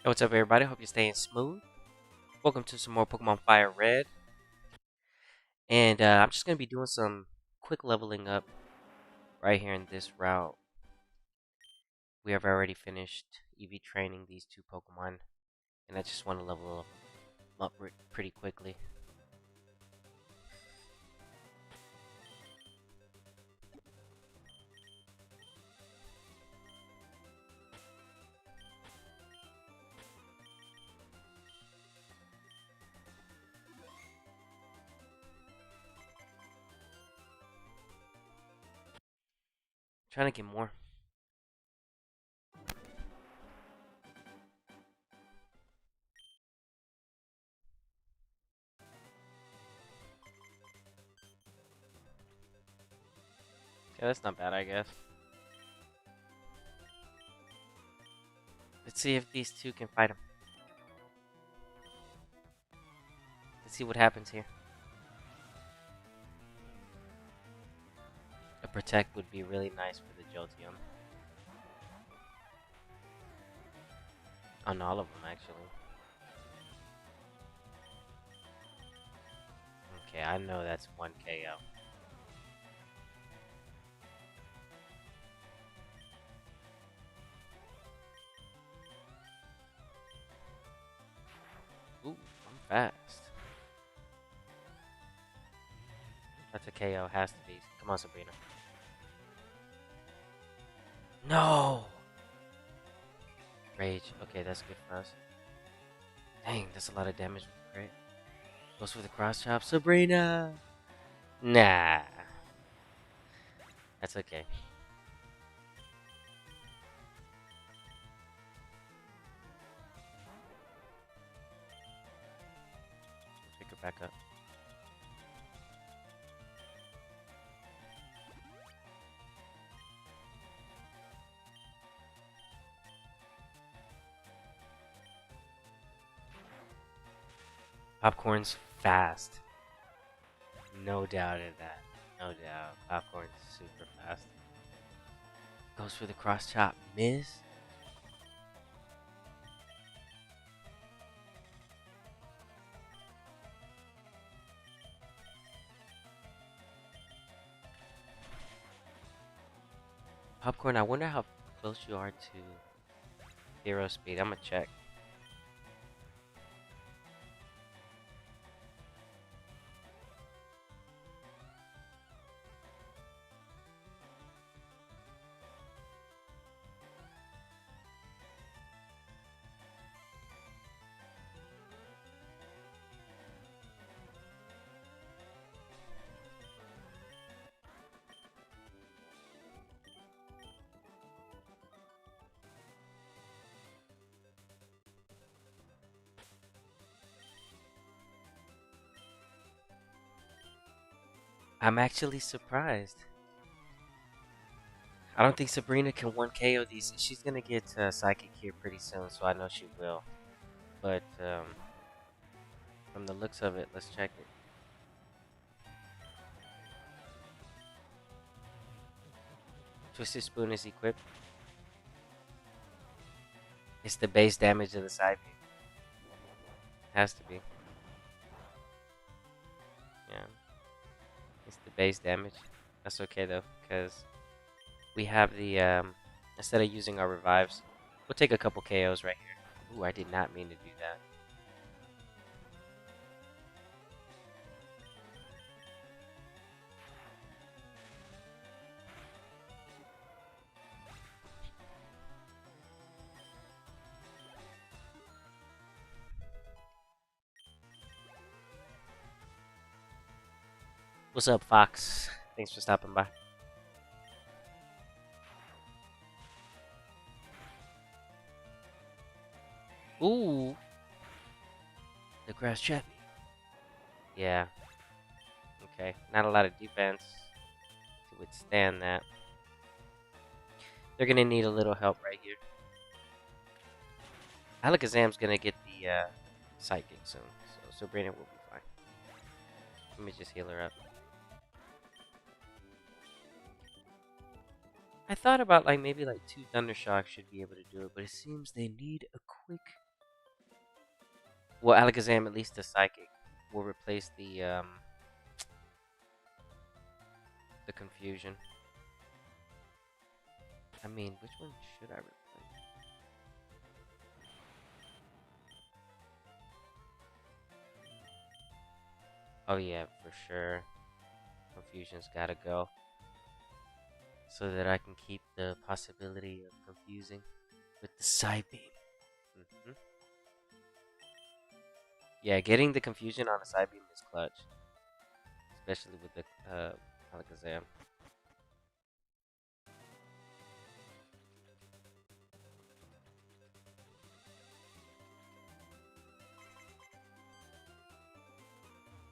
What's up, everybody? Hope you're staying smooth. Welcome to some more Pokemon Fire Red. And I'm just going to be doing some quick leveling up right here in this route. We have already finished EV training these two Pokemon. And I just want to level them up pretty quickly. Trying to get more. Yeah, that's not bad, I guess. Let's see if these two can fight him. Let's see what happens here. A Protect would be really nice for the Jolteon. On all of them, actually. Okay, I know that's 1 KO. Ooh, I'm fast. That's a KO, has to be. Come on, Sabrina. No! Rage. Okay, that's good for us. Dang, that's a lot of damage with crit. Goes for the cross chop. Sabrina! Nah. That's okay. Pick her back up. Popcorn's fast. No doubt in that. No doubt. Popcorn's super fast. Goes for the cross chop. Miss? Popcorn, I wonder how close you are to hero speed. I'm gonna check. I'm actually surprised. I don't think Sabrina can 1 KO these. She's gonna get Psychic here pretty soon, so I know she will. But from the looks of it, let's check it. Twisted Spoon is equipped. It's the base damage of the side view. Has to be. Yeah. It's the base damage. That's okay though, because we have the instead of using our revives, we'll take a couple KOs right here. Ooh, I did not mean to do that. What's up, Fox? Thanks for stopping by. Ooh, the grass chappy. Yeah. Okay. Not a lot of defense to withstand that. They're gonna need a little help right here. Alakazam's gonna get the psychic soon, so Sabrina will be fine. Let me just heal her up. I thought about like maybe like 2 Thunder Shocks should be able to do it, but it seems they need a quick Well, Alakazam, at least the Psychic, will replace the Confusion. I mean, which one should I replace? Oh yeah, for sure. Confusion's gotta go. So that I can keep the possibility of confusing with the Psybeam. Hmm. Yeah, getting the confusion on a Psybeam is clutch. Especially with the Alakazam.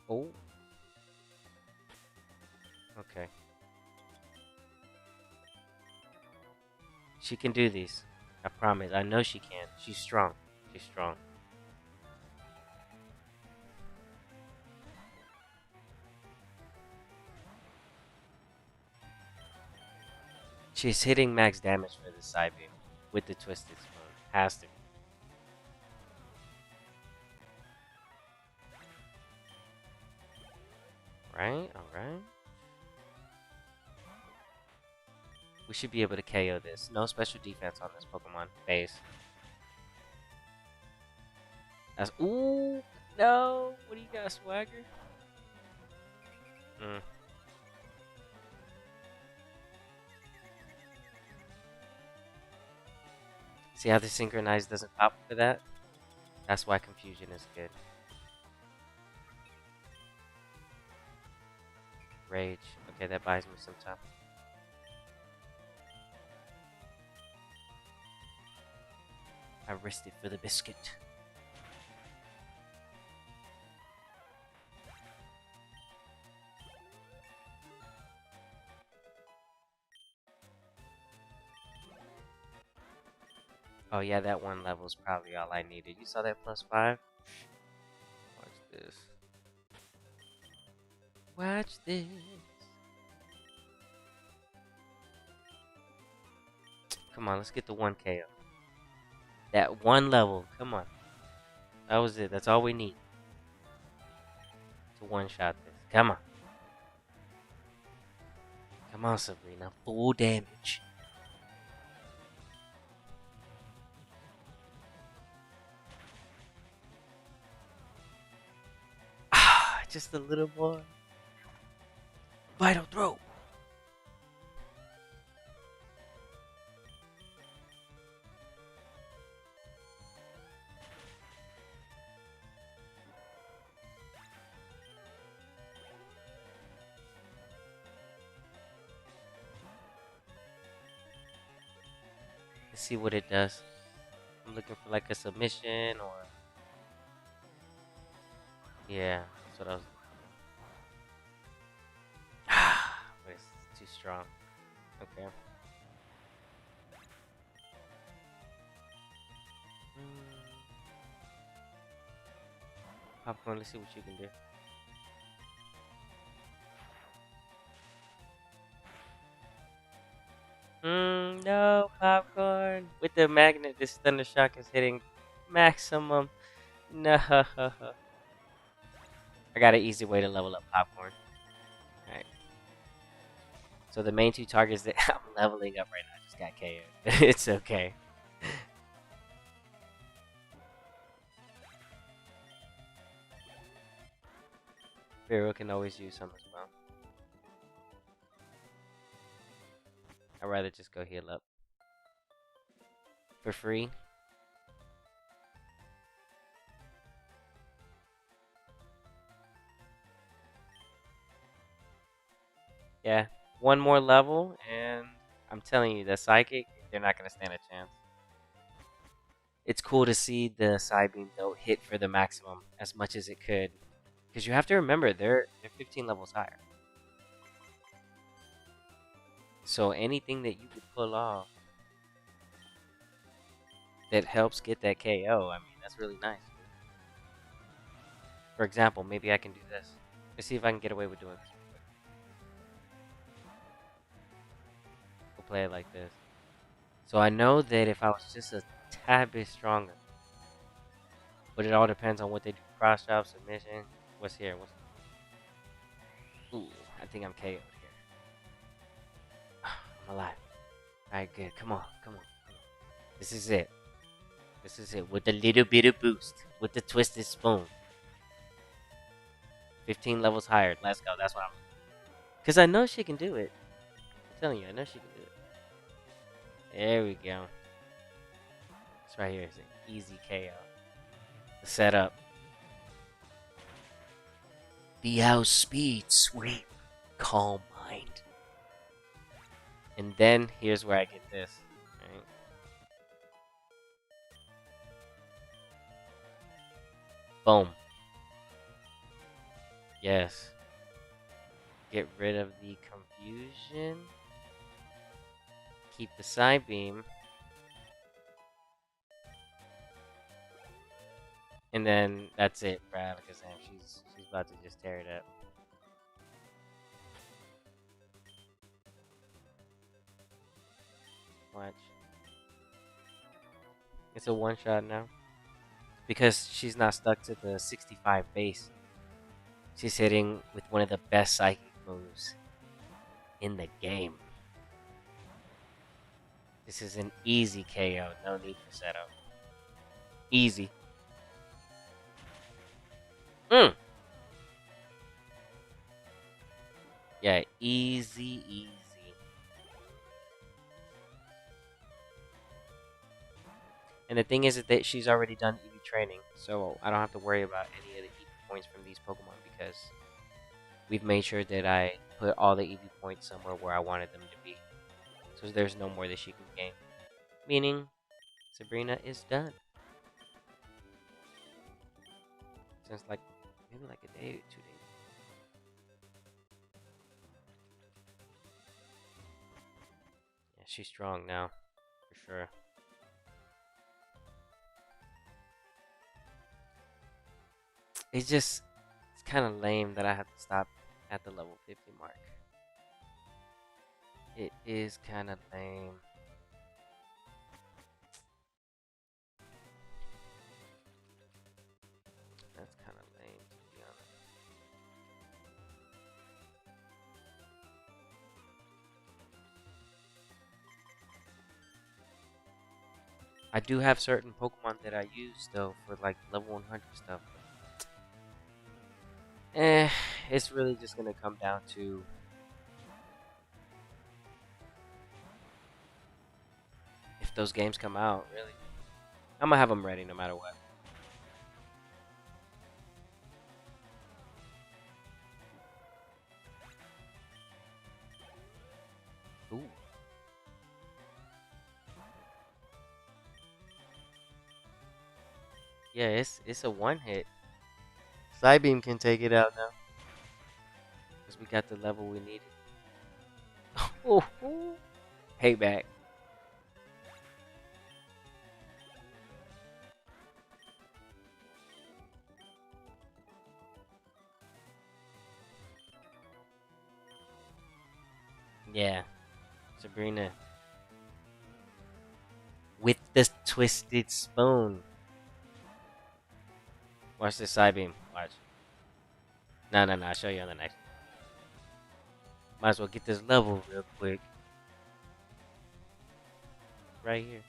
Oh, okay. She can do these. I promise. I know she can. She's strong. She's strong. She's hitting max damage for the Psybeam with the Twisted Spoon. Has to. Right? Alright. We should be able to KO this. No special defense on this Pokemon. Base. That's. Ooh! No! What do you got, Swagger? Mm. See how the Synchronized doesn't pop for that? That's why Confusion is good. Rage. Okay, that buys me some time. I risked it for the biscuit. Oh yeah, that one level is probably all I needed. You saw that +5? Watch this. Watch this. Come on, let's get the 1 KO. That one level. Come on. That was it. That's all we need to one-shot this. Come on. Come on, Sabrina. Full damage. Ah, just a little more. Vital throw. Let's see what it does. I'm looking for like a submission or... Yeah, that's what I was... Ah, but it's too strong. Okay. Popcorn, let's see what you can do. No, Popcorn. With the magnet, this Thunder Shock is hitting maximum. No. I got an easy way to level up Popcorn. Alright. So the main two targets that I'm leveling up right now just got KO'd. It's okay. Pharaoh can always use some as well. I'd rather just go heal up. For free. Yeah. One more level, and I'm telling you, the Psychic, they're not going to stand a chance. It's cool to see the Psybeam, though, hit for the maximum as much as it could. Because you have to remember, they're 15 levels higher. So anything that you could pull off that helps get that KO, I mean, that's really nice. For example, maybe I can do this. Let's see if I can get away with doing this. We'll play it like this. So I know that if I was just a tad bit stronger, But it all depends on what they do. Cross chop, submission. What's here? What's... Ooh, I think I'm KO'd here. I'm alive. Alright, good. Come on, come on, come on. This is it. This is it. With a little bit of boost. With the twisted spoon. 15 levels higher. Let's go. That's what I'm... Because I know she can do it. I'm telling you, I know she can do it. There we go. This right here is an easy KO. The setup. The outspeed sweep. Calm mind. And then, here's where I get this. Right? Boom. Yes. Get rid of the confusion. Keep the side beam. And then that's it for Alakazam. She's about to just tear it up. Watch. It's a one shot now. Because she's not stuck to the 65 base. She's hitting with one of the best psychic moves in the game. This is an easy KO. No need for setup. Easy. Yeah, easy, easy. And the thing is that she's already done EV training, so I don't have to worry about any of the EV points from these Pokemon because we've made sure that I put all the EV points somewhere where I wanted them to be. So there's no more that she can gain. Meaning, Sabrina is done. Since like, maybe like a day or 2 days. Yeah, she's strong now, for sure. It's kind of lame that I have to stop at the level 50 mark. It is kind of lame. That's kind of lame, to be honest. I do have certain Pokemon that I use, though, for like level 100 stuff. It's really just gonna come down to if those games come out, really. I'm gonna have them ready no matter what. Ooh. Yeah, it's a one hit. Psybeam can take it out now. Because we got the level we needed. Oh, payback. Yeah. Sabrina. With the twisted spoon. Watch this Psybeam. Watch. No, I'll show you on the next. Might as well get this level real quick. Right here.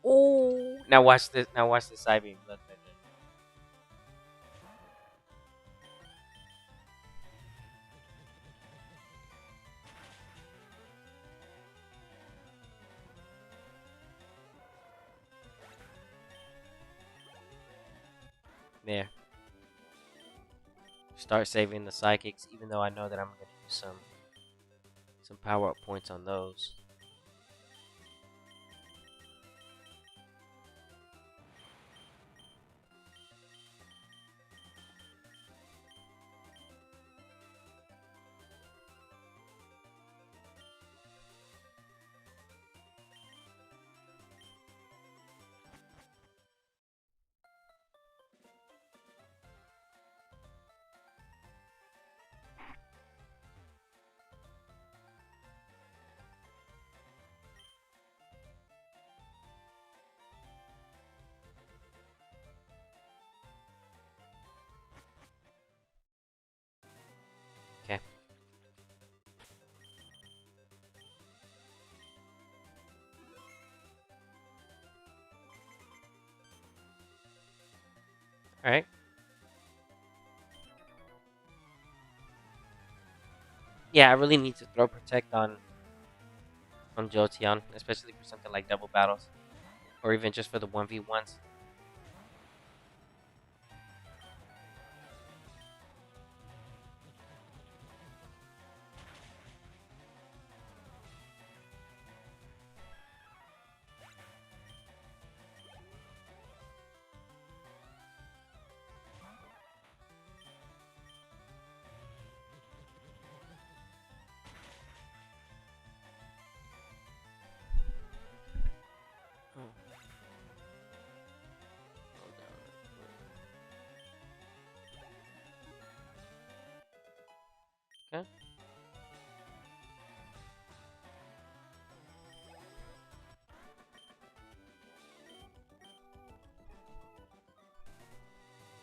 Oh! Now watch this. Now watch the Psybeam. Look. There. Start saving the psychics, even though I know that I'm gonna use some power up points on those. Alright. Yeah, I really need to throw protect on Jolteon, especially for something like double battles. Or even just for the 1v1s. Oh, hold on. Okay.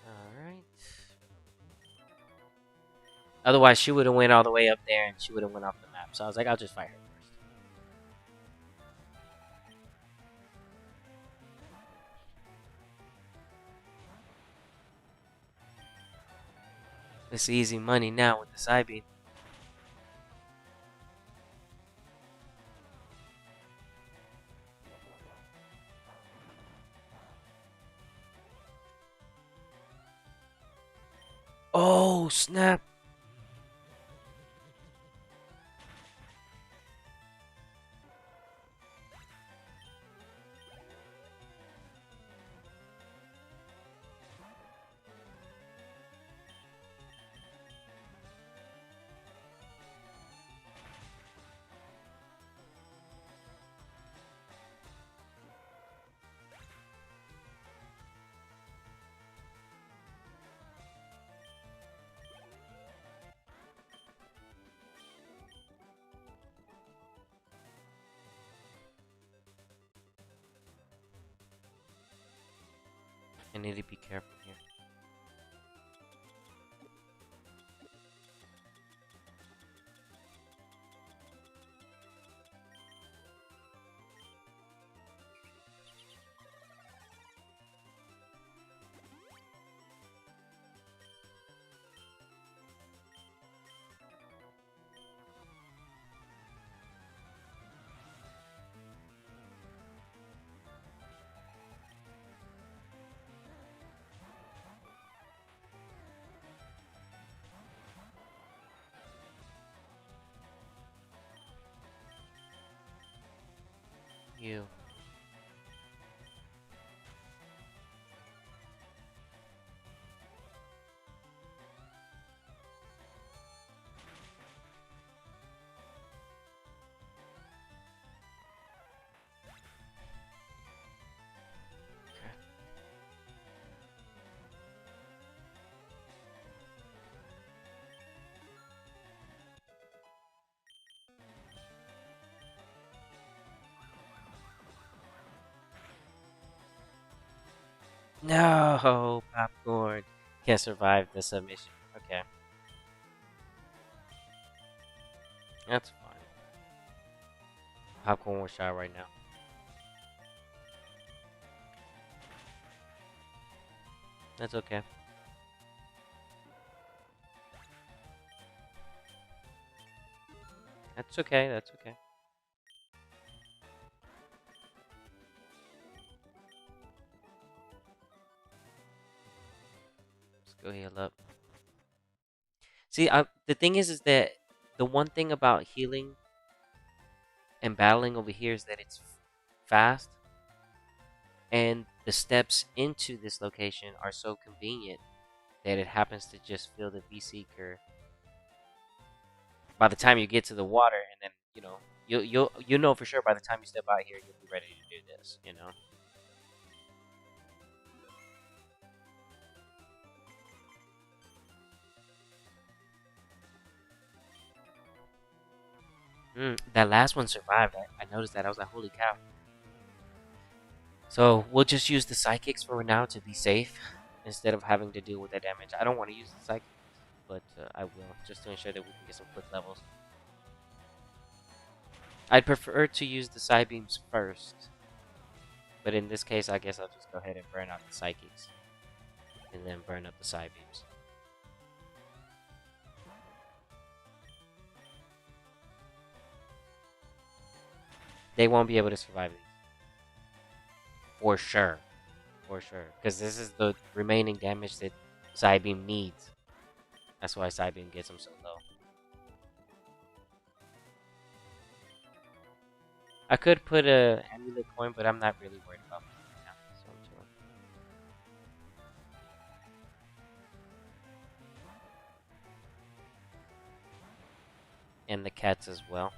Alright. Otherwise, she would have went all the way up there and she would have went off the map. So I was like, I'll just fight her first. It's easy money now with the side beam. Oh, snap. I need to be careful here. You. No, popcorn. Can't survive the submission. Okay, that's fine. Popcorn will shot right now. That's okay. That's okay. That's okay. Let's go heal up. See, the thing is that the one thing about healing and battling over here is that it's fast, and the steps into this location are so convenient that it happens to just fill the V Seeker by the time you get to the water, and then you'll know for sure by the time you step out here you'll be ready to do this. That last one survived. I noticed that. I was like, holy cow. So we'll just use the psychics for now to be safe instead of having to deal with that damage. I don't want to use the psychics, but I will just to ensure that we can get some quick levels. I'd prefer to use the side beams first, but in this case, I guess I'll just go ahead and burn out the psychics. and then burn up the side beams. They won't be able to survive these. For sure. For sure. Because this is the remaining damage that side beam needs. That's why side beam gets them so low. I could put a amulet coin, but I'm not really worried about it right now. So I'm chilling. And the cats as well.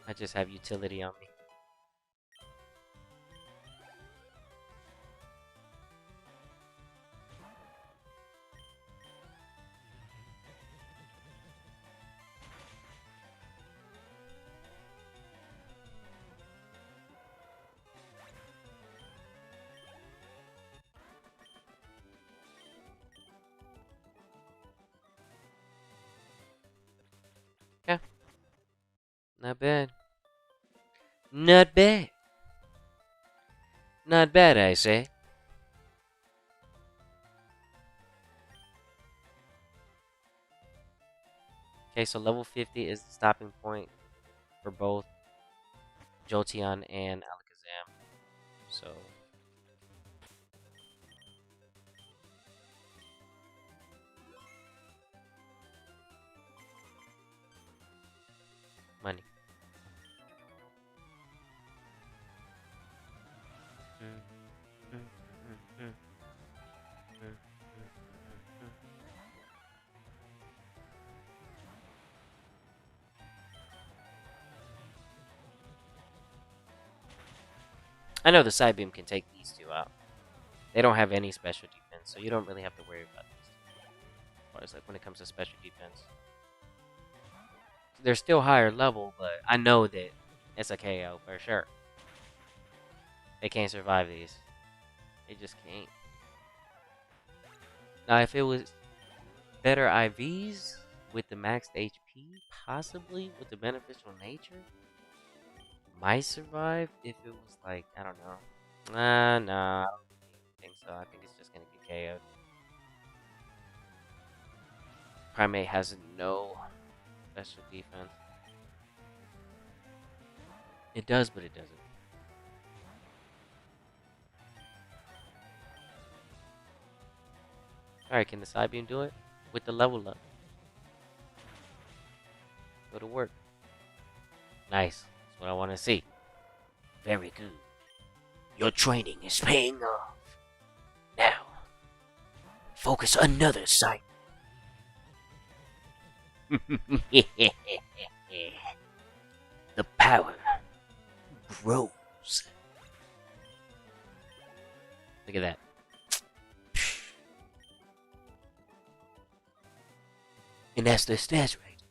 I just have utility on me. Yeah, not bad. Not bad. Not bad, I say. Okay, so level 50 is the stopping point for both Jolteon and Alakazam. So, money. Mm, mm, mm, mm, mm, mm. I know the side beam can take these two out. They don't have any special defense, so you don't really have to worry about these two. As far as like when it comes to special defense, they're still higher level, but I know that it's a KO for sure. They can't survive these. They just can't. Now, if it was better IVs with the maxed HP, possibly with the beneficial nature, might survive if it was like, I don't know. Nah, I don't think so. I think it's just gonna get KO'd. Primate has no special defense. It does, but it doesn't. Alright, can the side beam do it? With the level up. Go to work. Nice. That's what I want to see. Very good. Your training is paying off. Now, focus another sight. The power grows. Look at that. And that's the stats rate.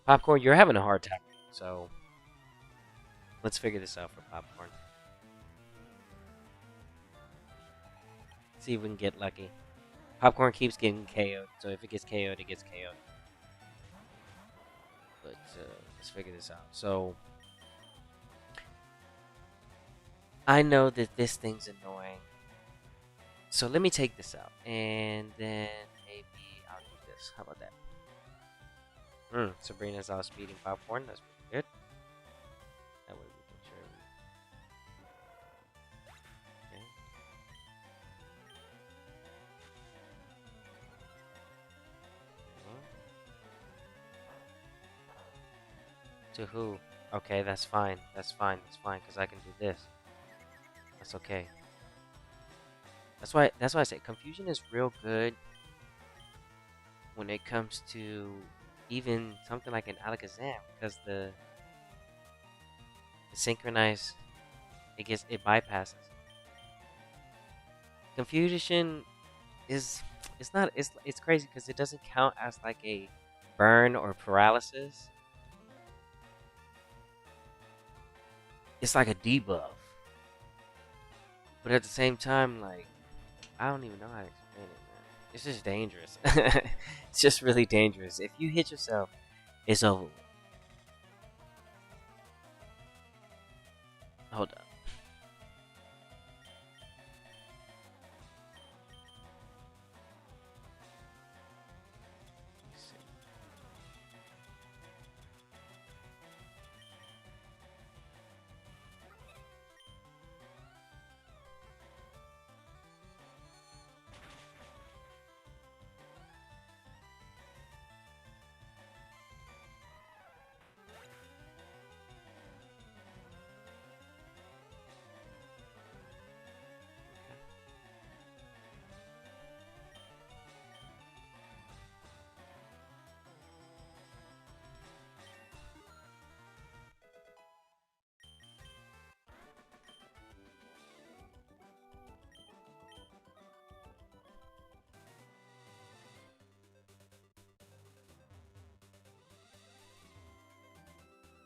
Popcorn, you're having a hard time. So, let's figure this out for Popcorn. See if we can get lucky. Popcorn keeps getting KO'd, so if it gets KO'd, it gets KO'd. But let's figure this out. So, I know that this thing's annoying. So let me take this out, and then maybe I'll do this. How about that? Sabrina's outspeeding Popcorn. That's pretty good. That way we can sure. Okay. To who? Okay, that's fine. That's fine. That's fine, because I can do this. That's okay. That's why I say confusion is real good when it comes to even something like an Alakazam, because the synchronize it bypasses. Confusion is it's not it's crazy because it doesn't count as like a burn or paralysis. It's like a debuff. But at the same time, like I don't even know how to explain it, man. It's just dangerous. It's just really dangerous. If you hit yourself, it's over. Hold up.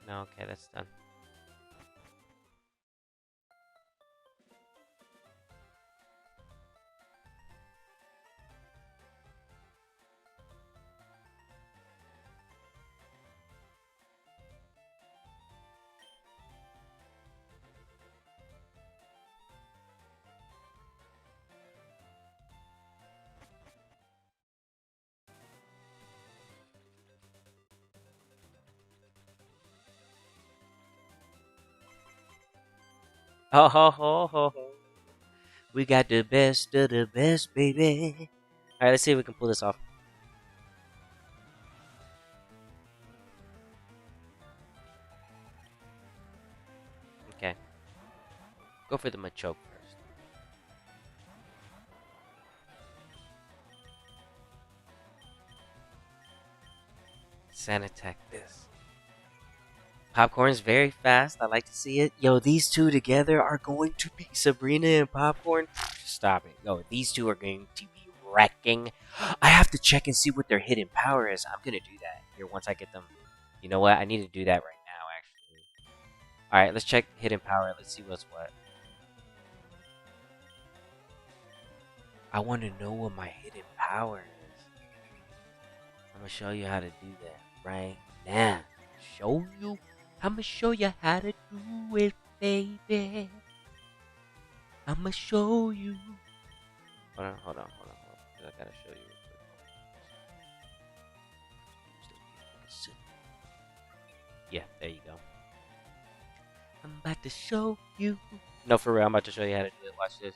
No, okay, that's done. Ho ho ho ho ho. We got the best of the best, baby. Alright, let's see if we can pull this off. Okay. Go for the Machoke first. Sand attack this. Popcorn's very fast. I like to see it. Yo, these two together are going to be Sabrina and Popcorn. Stop it. Yo, these two are going to be wrecking. I have to check and see what their hidden power is. I'm going to do that here once I get them. You know what? I need to do that right now, actually. Alright, let's check hidden power. Let's see what's what. I want to know what my hidden power is. I'm going to show you how to do that right now. Show you? I'ma show you how to do it, baby. I'ma show you. Hold on. I gotta show you. Yeah, there you go. I'm about to show you. No, for real, I'm about to show you how to do it. Watch this.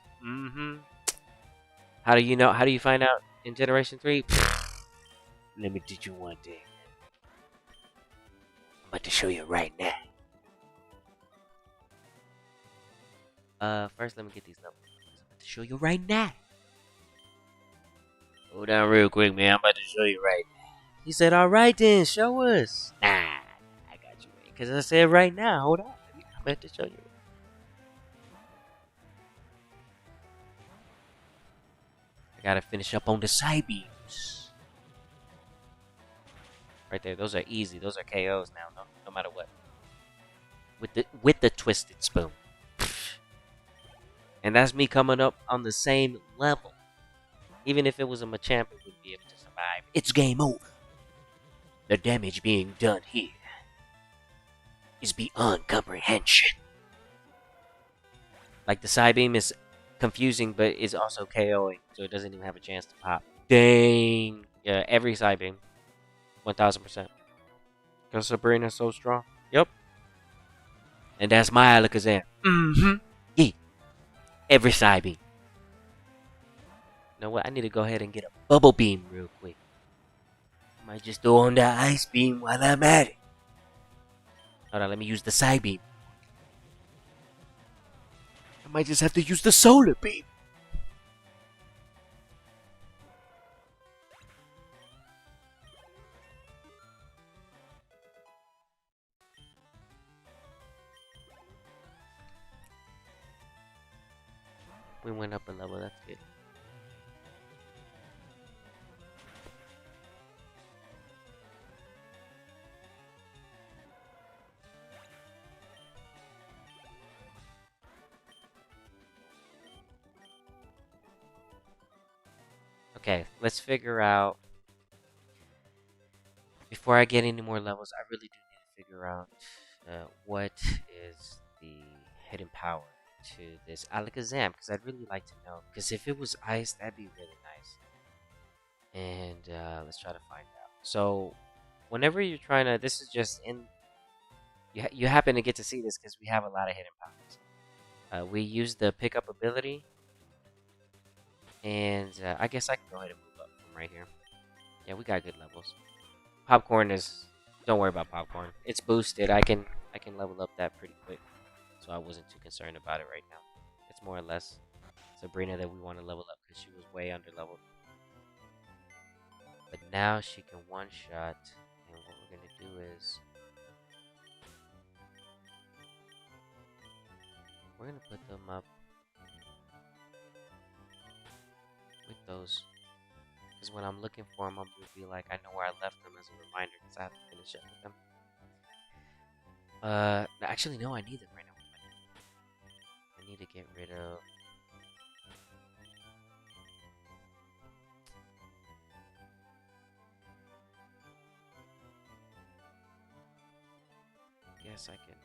How do you know? How do you find out in Generation 3? Let me teach you one thing. I'm about to show you right now. First let me get these numbers. I'm about to show you right now. Hold on real quick, man. I'm about to show you right now. He said, alright then, show us. Nah, I got you, man. Because I said right now, hold on. I'm about to show you. I gotta finish up on the side beams. Right there, those are easy. Those are KOs now, no matter what. With the twisted spoon. And that's me coming up on the same level. Even if it was a Machamp, it wouldn't be able to survive. It's game over. The damage being done here is beyond comprehension. Like the side beam is confusing, but is also KOing, so it doesn't even have a chance to pop. Dang. Yeah, every side beam. 1000%. Because Sabrina's so strong. Yep. And that's my Alakazam. Yeah. Every side beam. You know what? I need to go ahead and get a bubble beam real quick. I might just throw on the ice beam while I'm at it. Hold on, let me use the side beam. I might just have to use the solar beam. We went up a level, that's good. Okay, let's figure out. Before I get any more levels, I really do need to figure out what is the hidden power to this Alakazam, because I'd really like to know. Because if it was ice, that'd be really nice. And let's try to find out. So, whenever you're trying to, this is just in. You happen to get to see this because we have a lot of hidden powers. We use the pickup ability, and I guess I can go ahead and move up from right here. Yeah, we got good levels. Popcorn is. Don't worry about popcorn. It's boosted. I can level up that pretty quick, so I wasn't too concerned about it right now. It's more or less Sabrina that we want to level up because she was way under leveled. But now she can one shot, and what we're gonna do is we're gonna put them up with those. Because when I'm looking for them, I'm gonna be like, I know where I left them as a reminder because I have to finish up with them. Actually, no, I need them right now. I need to get rid of. Guess I can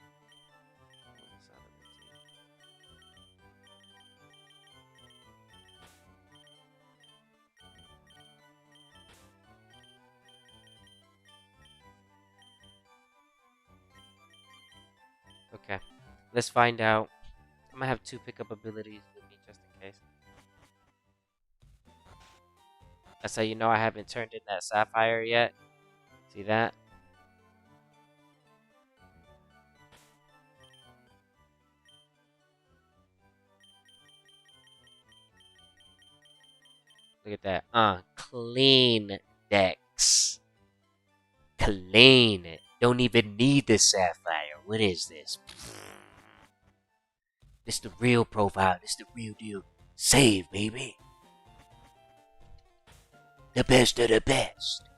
pull this out of the team. Okay, let's find out. I'm gonna have two pickup abilities with me just in case. That's how you know I haven't turned in that sapphire yet. See that? Look at that. Clean decks. Clean. Don't even need the sapphire. What is this? This the real profile. This the real deal. Save, baby. The best of the best.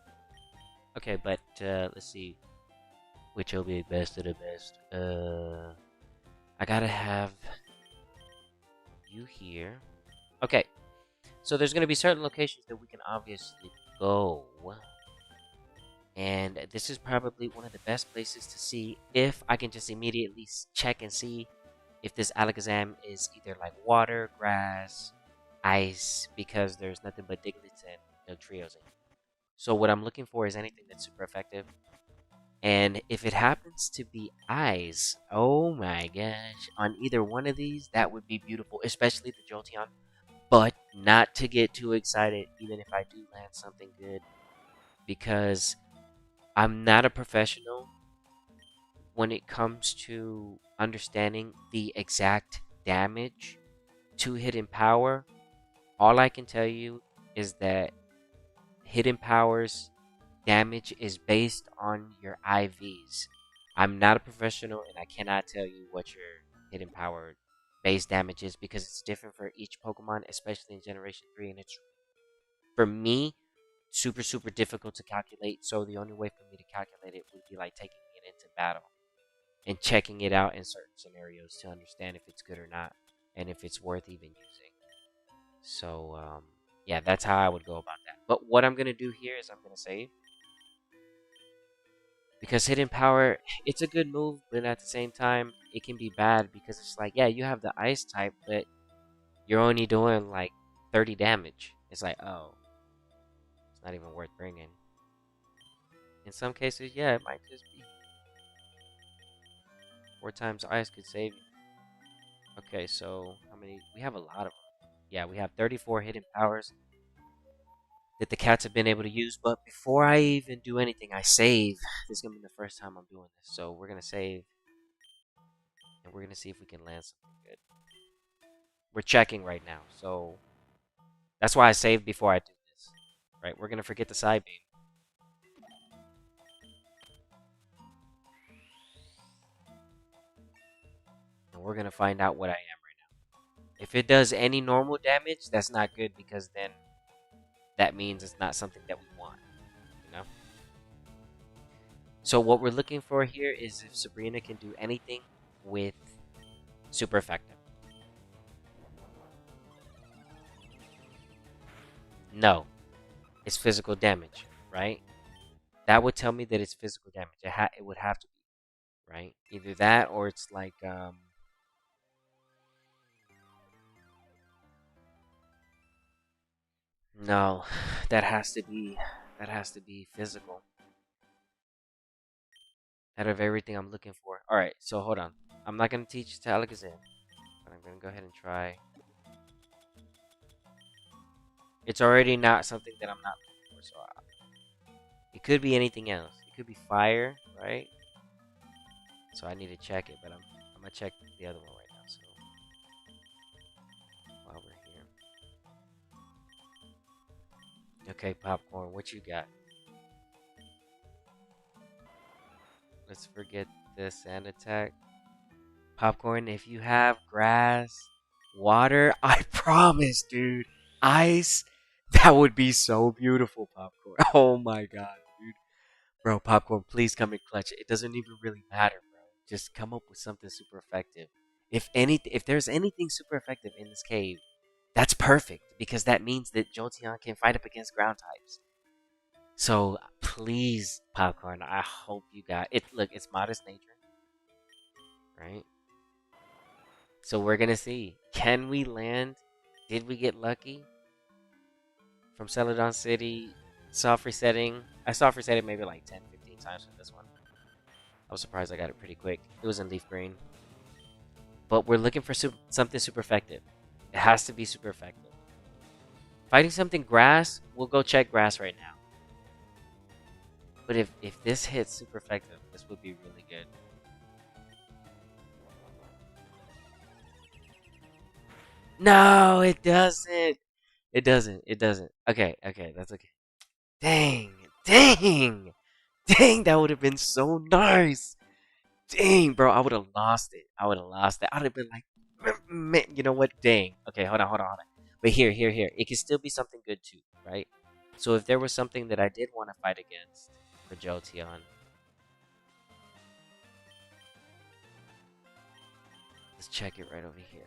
Okay, but let's see. Which will be best of the best. I gotta have you here. Okay, so there's gonna be certain locations that we can obviously go. And this is probably one of the best places to see if I can just immediately check and see if this Alakazam is either like water, grass, ice, because there's nothing but Diglets and Trios in. So what I'm looking for is anything that's super effective. And if it happens to be ice, oh my gosh, on either one of these, that would be beautiful, especially the Jolteon. But not to get too excited, even if I do land something good, because I'm not a professional when it comes to understanding the exact damage to hidden power. All I can tell you is that hidden powers damage is based on your IVs. I'm not a professional and I cannot tell you what your hidden power base damage is because it's different for each Pokemon, especially in Generation 3. And it's, for me, super, super difficult to calculate. So the only way for me to calculate it would be like taking it into battle and checking it out in certain scenarios to understand if it's good or not and if it's worth even using. So, yeah, that's how I would go about that. But what I'm going to do here is I'm going to save. Because hidden power, it's a good move, but at the same time, it can be bad because it's like, yeah, you have the ice type, but you're only doing like 30 damage. It's like, oh, it's not even worth bringing. In some cases, yeah, it might just be 4 times ice could save you. Okay, so how many? We have a lot of them. Yeah, we have 34 hidden powers that the cats have been able to use. But before I even do anything, I save. This is gonna be the first time I'm doing this, so we're gonna save, and we're gonna see if we can land something good. We're checking right now, so that's why I saved before I do this. Right, we're gonna forget the side beam, and we're gonna find out what I am right now. If it does any normal damage, that's not good because then that means it's not something that we want, you know? So what we're looking for here is if Sabrina can do anything with super effective. No, it's physical damage, right? That would tell me that it's physical damage. It would have to be, right? Either that or it's like no, that has to be physical. Out of everything I'm looking for. All right, so hold on. I'm not gonna teach to Alakazam, but I'm gonna go ahead and try. It's already not something that I'm not looking for, so it could be anything else. It could be fire, right? So I need to check it, but I'm gonna check the other one right now. So while we're here, okay, popcorn, what you got? Let's forget the sand attack. Popcorn, if you have grass, water, I promise, dude, ice, that would be so beautiful, popcorn. Oh my god, dude. Bro, popcorn, please come in clutch. It doesn't even really matter, bro. Just come up with something super effective. If there's anything super effective in this cave, that's perfect because that means that Jolteon can fight up against ground types. So please, popcorn, I hope you got it. Look, it's modest nature, right? So we're gonna see. Can we land? Did we get lucky from Celadon City? Soft resetting. I soft reset it maybe like 10, 15 times for this one. I was surprised I got it pretty quick. It was in leaf green. But we're looking for something super effective. It has to be super effective. Fighting something grass, we'll go check grass right now. But if this hits super effective, this would be really good. No, it doesn't. It doesn't. It doesn't. Okay, okay, that's okay. Dang, dang, dang, that would have been so nice. Dang, bro, I would have lost it. I would have lost it. I'd have been like, man, you know what? Dang. Okay, hold on, hold on, hold on. But here. It could still be something good too, right? So if there was something that I did want to fight against for Jolteon, let's check it right over here.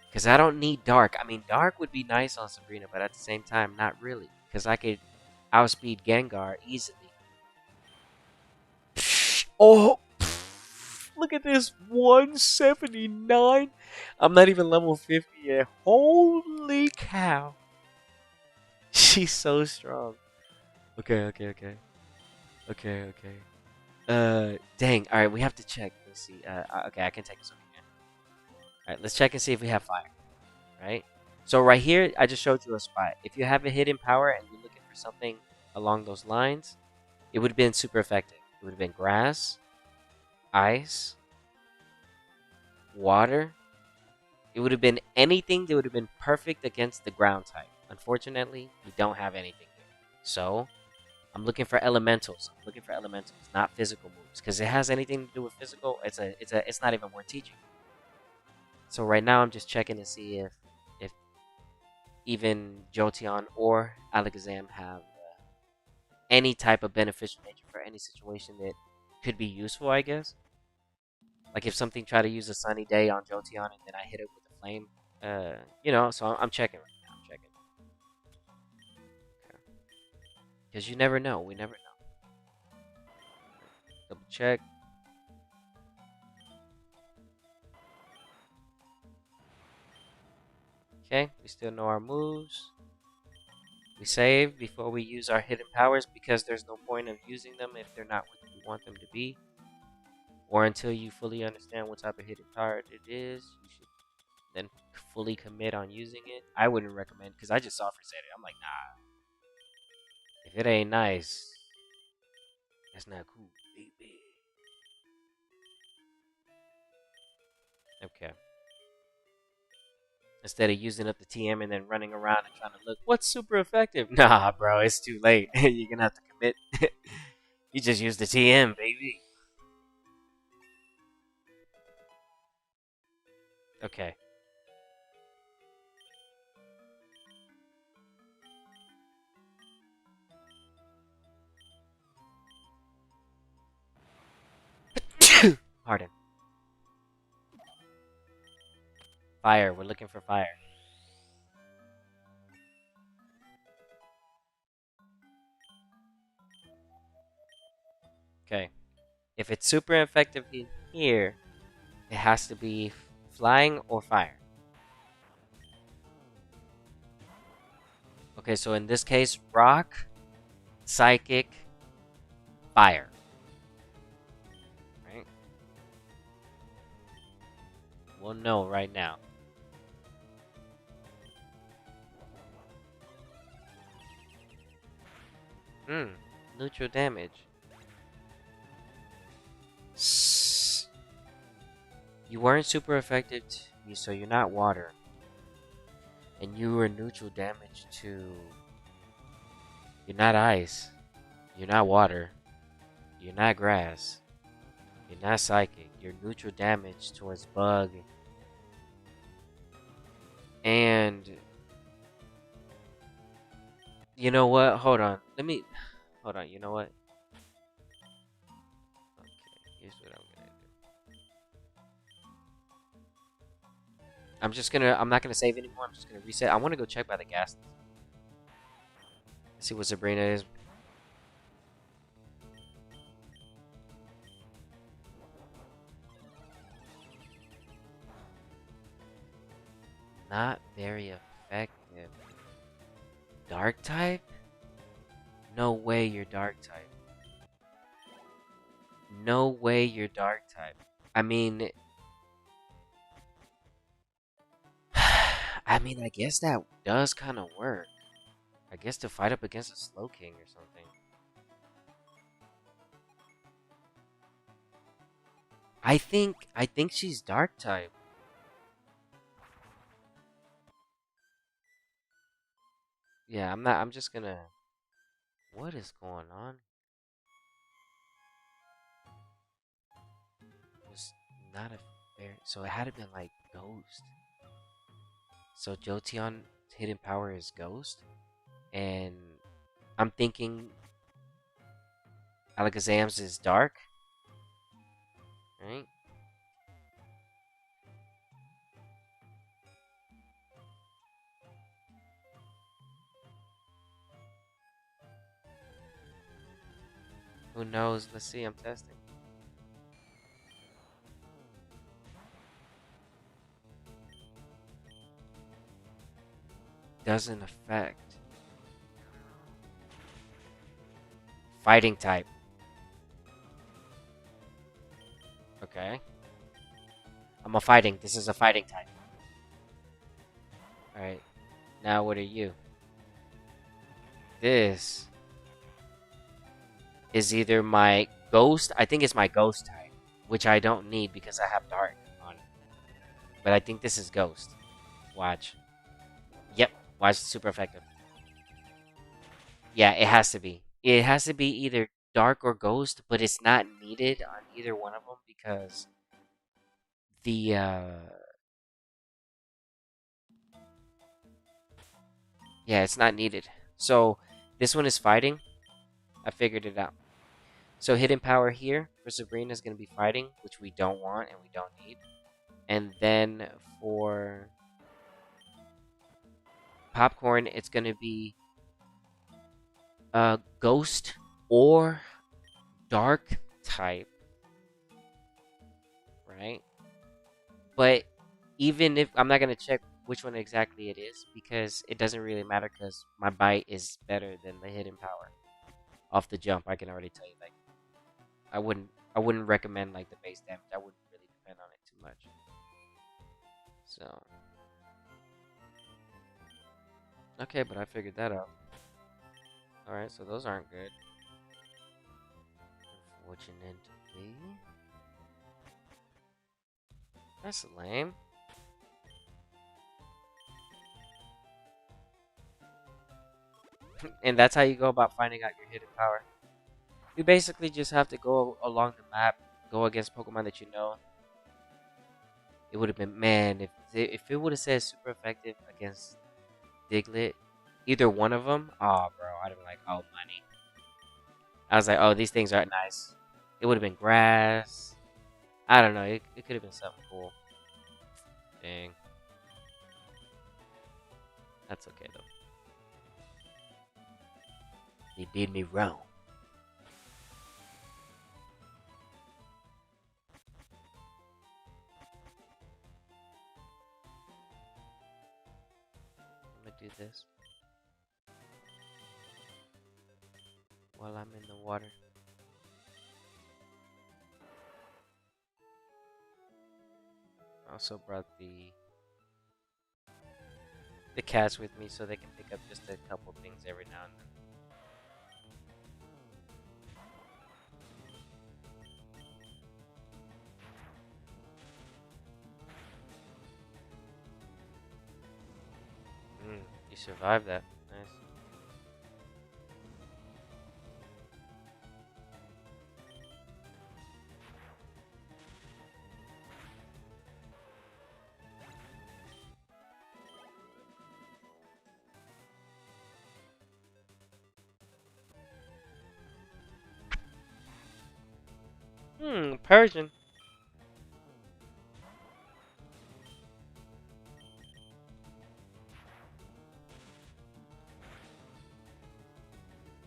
Because I don't need Dark. I mean, Dark would be nice on Sabrina, but at the same time, not really. Because I could outspeed Gengar easily. Oh, look at this 179. I'm not even level 50 yet. Holy cow. She's so strong. Okay. Dang. All right, we have to check. Let's see. Okay, I can take this over here. All right, let's check and see if we have fire. Right. So right here, I just showed you a spot. If you have a hidden power and you're looking for something along those lines, it would have been super effective. It would have been grass, ice, water. It would have been anything that would have been perfect against the ground type. Unfortunately, we don't have anything here. So I'm looking for elementals. I'm looking for elementals, not physical moves, because it has anything to do with physical. It's not even worth teaching. So right now I'm just checking to see if even Jolteon or Alakazam have any type of beneficial nature for any situation that could be useful. I guess, like if something tried to use a sunny day on Jolteon and then I hit it with a flame, So I'm checking right now. I'm checking because you never know. We never know. Double check. Okay, we still know our moves. We save before we use our hidden powers because there's no point of using them if they're not what you want them to be. Or until you fully understand what type of hidden power it is, you should then fully commit on using it. I wouldn't recommend because I just soft reset it. I'm like, nah, if it ain't nice, that's not cool, baby. Okay. Instead of using up the TM and then running around and trying to look what's super effective. Nah, bro, it's too late. You're gonna have to commit. You just use the TM, baby. Okay. Pardon. Fire. We're looking for fire. Okay. If it's super effective in here, it has to be flying or fire. Okay, so in this case, rock, psychic, fire. Right? We'll know right now. Hmm. Neutral damage. You weren't super effective, so you're not water. And you were neutral damage to. You're not ice. You're not water. You're not grass. You're not psychic. You're neutral damage towards bug. And. You know what? Hold on. Let me. Hold on. You know what? Okay. Here's what I'm gonna do. I'm not gonna save anymore. I'm just gonna reset. I wanna go check by the gas station. See what Sabrina is. Not very effective. Dark type? No way you're dark type. No way you're dark type. I mean, I guess that does kind of work. I guess to fight up against a Slow King or something. I think she's dark type. Yeah, I'm not. I'm just gonna. What is going on? It's not a fair. So it had to been like Ghost. So Jotion hidden power is Ghost, and I'm thinking Alakazam's is dark, right? Who knows? Let's see. I'm testing. Doesn't affect. Fighting type. Okay. I'm a fighting. This is a fighting type. Alright. Now what are you? This is either my ghost. I think it's my ghost type. Which I don't need because I have dark on it. But I think this is ghost. Watch. Yep. Watch. Super effective. Yeah, it has to be. It has to be either dark or ghost, but it's not needed on either one of them because the yeah, it's not needed. So this one is fighting. I figured it out. So hidden power here for Sabrina is going to be fighting, which we don't want and we don't need. And then for popcorn, it's going to be ghost or dark type, right? But even if I'm not going to check which one exactly it is because it doesn't really matter because my bite is better than the hidden power off the jump. I can already tell you, like, I wouldn't I wouldn't recommend like the base damage. I wouldn't really depend on it too much. So okay, but I figured that out. All right, so those aren't good. Unfortunately, that's lame. And that's how you go about finding out your hidden power. You basically just have to go along the map, go against Pokemon that you know. It would have been man if it would have said super effective against Diglett, either one of them. Oh, bro, I'd have been like, oh, money. I was like, oh, these things aren't nice. It would have been grass. I don't know. It could have been something cool. Dang. That's okay, though. They did me wrong. do this while I'm in the water. I also brought the cats with me so they can pick up just a couple things every now and then. You survived that. Nice. Persian.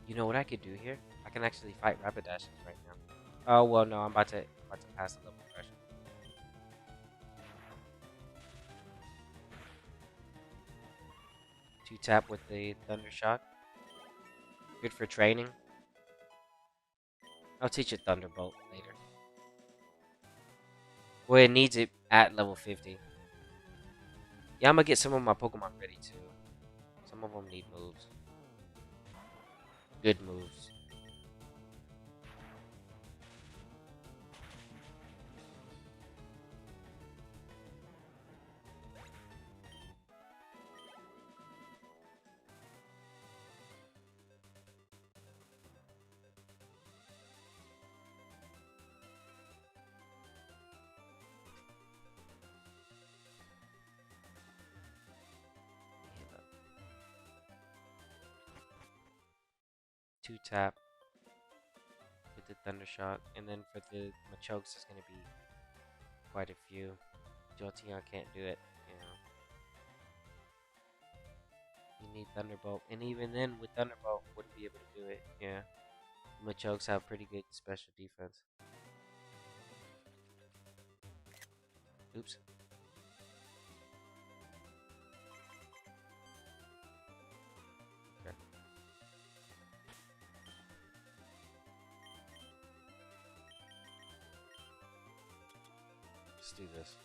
You know what I could do here? I can actually fight Rapidashes right now. Oh well, no, I'm about to pass the level pressure. Two tap with the Thunder Shock. Good for training. I'll teach it Thunderbolt later. Well, it needs it at level 50. Yeah, I'm gonna get some of my Pokemon ready too. Some of them need moves. Good moves. Two tap with the Thunder Shock, and then for the Machokes, it's gonna be quite a few. Jolteon can't do it, you know. You need Thunderbolt, and even then, with Thunderbolt, wouldn't be able to do it. Yeah, Machokes have pretty good special defense. Oops. Okay. Let's do this.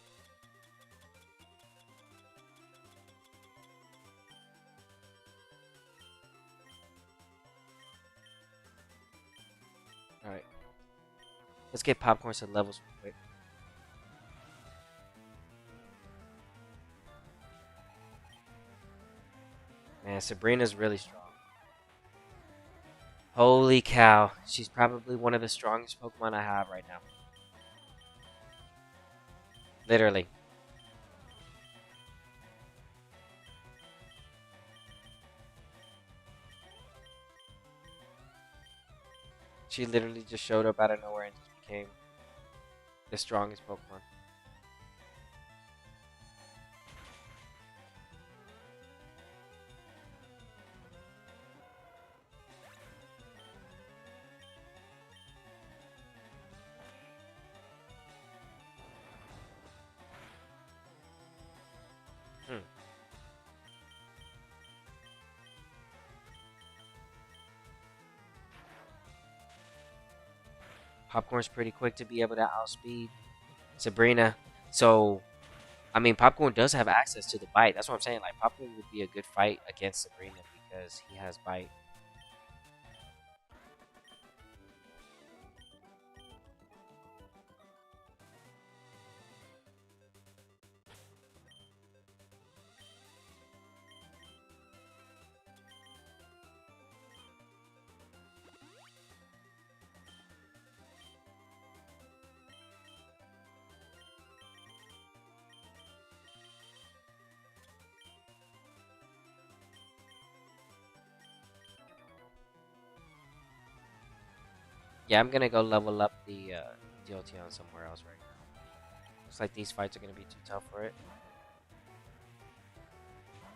All right. Let's get Popcorn some levels real quick. Man, Sabrina's really strong. Holy cow. She's probably one of the strongest Pokemon I have right now. Literally. She literally just showed up out of nowhere and just became the strongest Pokemon. Hmm. Popcorn's pretty quick to be able to outspeed Sabrina. So, I mean, Popcorn does have access to the bite. That's what I'm saying. Like, Popcorn would be a good fight against Sabrina because he has bite. Yeah, I'm gonna go level up the Jolteon somewhere else right now. Looks like these fights are gonna be too tough for it.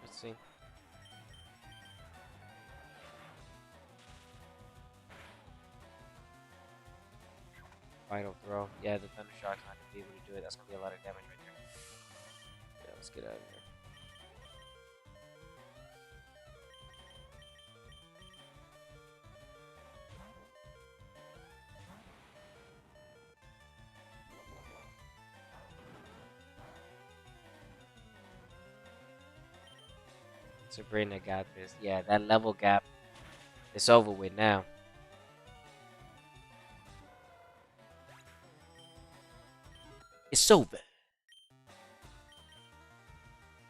Let's see. Final throw. Yeah, the Thunder Shock's not gonna be able to do it. That's gonna be a lot of damage right there. Yeah, let's get out of here. Sabrina got this. Yeah, that level gap is over with now. It's over.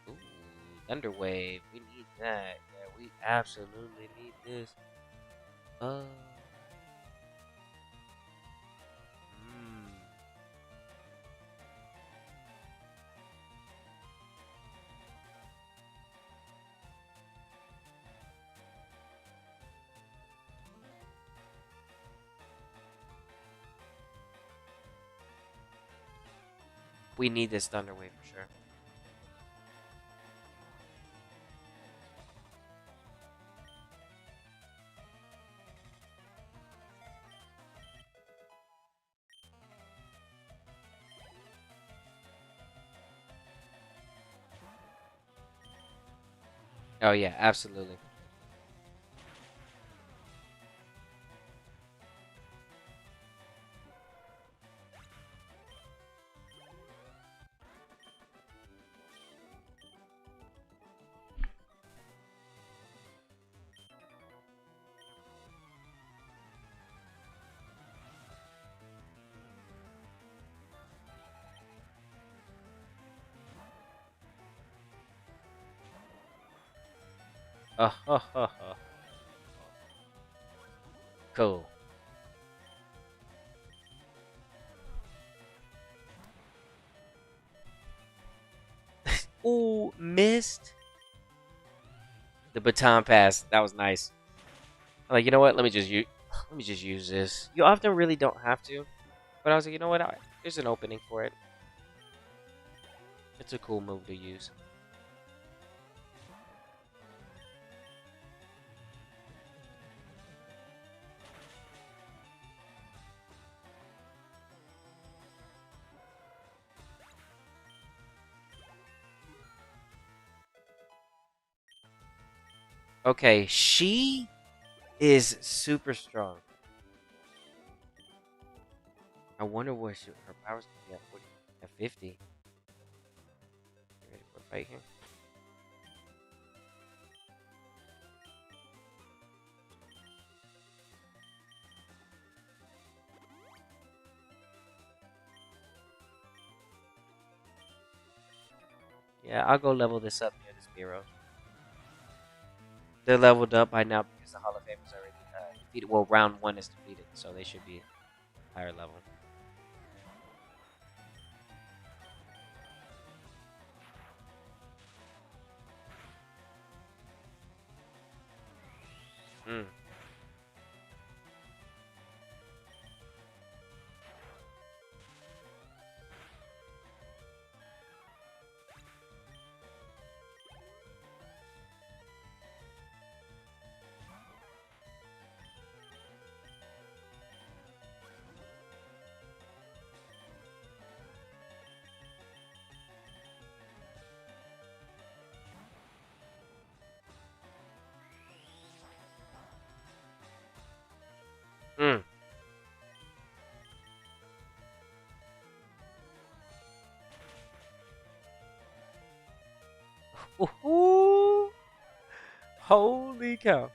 Ooh, Thunder Wave. We need that. Yeah, we absolutely need this. Uh. Mm. We need this Thunder Wave for sure. Oh yeah, absolutely. Oh, cool. Ooh, missed the baton pass. That was nice. I'm like, you know what? Let me just use this. You often really don't have to, but I was like, you know what? There's an opening for it. It's a cool move to use. Okay, she is super strong. I wonder what her powers can be at 40, at 50. You ready for a fight here? Yeah, I'll go level this up near the Spearow. They're leveled up by now because the Hall of Fame is already defeated. Well, round one is defeated, so they should be higher level. Mm. Mm. Ooh, holy cow!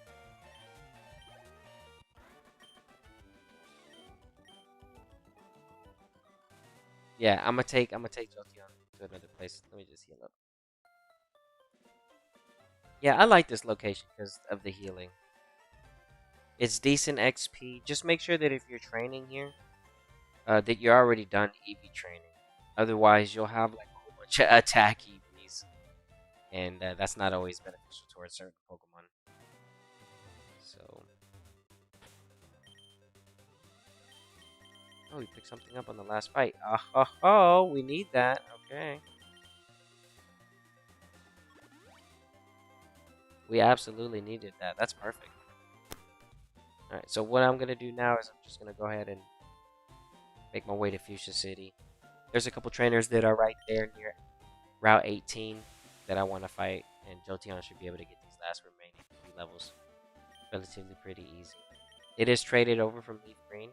Yeah, I'm gonna take Jolteon to another place. Let me just heal up. Yeah, I like this location because of the healing. It's decent XP. Just make sure that if you're training here, that you're already done EV training. Otherwise, you'll have like a whole bunch of attack EVs, and that's not always beneficial towards certain Pokemon. So, oh, we picked something up on the last fight. Oh, we need that. Okay, we absolutely needed that. That's perfect. All right, so what I'm gonna do now is I'm just gonna go ahead and make my way to Fuchsia City. There's a couple trainers that are right there near Route 18 that I want to fight, and Jolteon should be able to get these last remaining 3 levels relatively pretty easy. It is traded over from Leaf Green.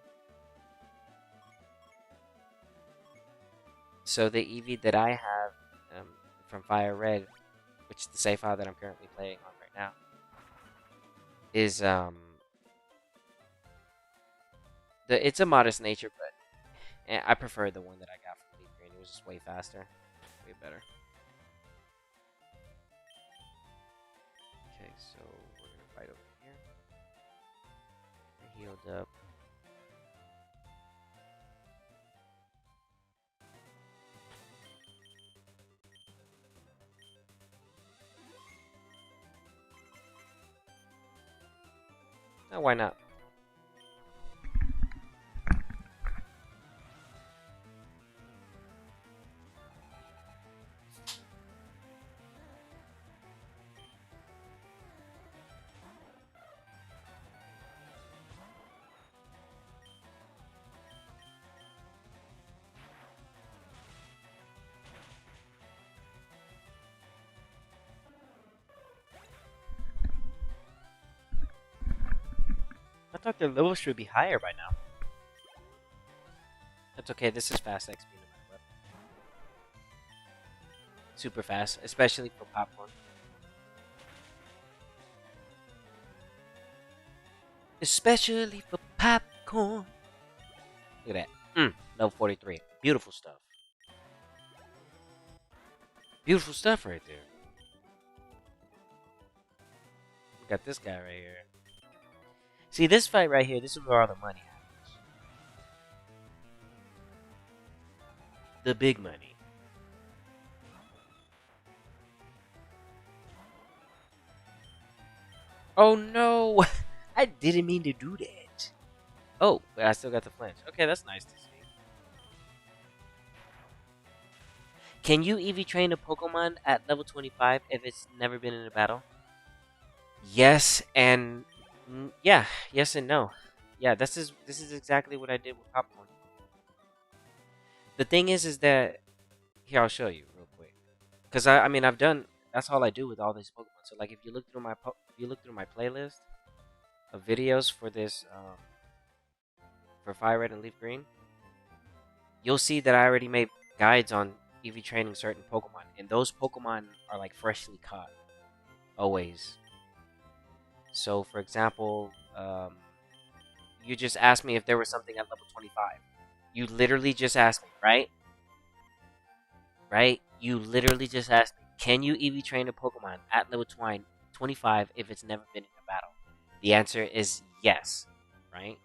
So the EV that I have from Fire Red, which is the save file that I'm currently playing on right now, is it's a modest nature, but I prefer the one that I got from Leaf Green. It was just way faster, way better. Okay, so we're gonna fight over here. We're healed up. Oh, why not? I thought their levels should be higher by now. That's okay. This is fast XP no matter what. Super fast, especially for popcorn. Especially for popcorn. Look at that. Level 43. Beautiful stuff. Beautiful stuff right there. We got this guy right here. See, this fight right here, this is where all the money happens. The big money. Oh no! I didn't mean to do that. Oh, but I still got the flinch. Okay, that's nice to see. Can you EV train a Pokemon at level 25 if it's never been in a battle? Yes, and yeah, yes and no. Yeah, this is exactly what I did with Popcorn. The thing is that here I'll show you real quick, because I mean I've done that's all I do with all these Pokemon. So like if you look through my playlist of videos for this for Fire Red and Leaf Green, you'll see that I already made guides on EV training certain Pokemon, and those Pokemon are like freshly caught, always. So, for example, you just asked me if there was something at level 25. You literally just asked me, right? Right? You literally just asked me, can you EV train a Pokemon at level 25 if it's never been in a battle? The answer is yes, right?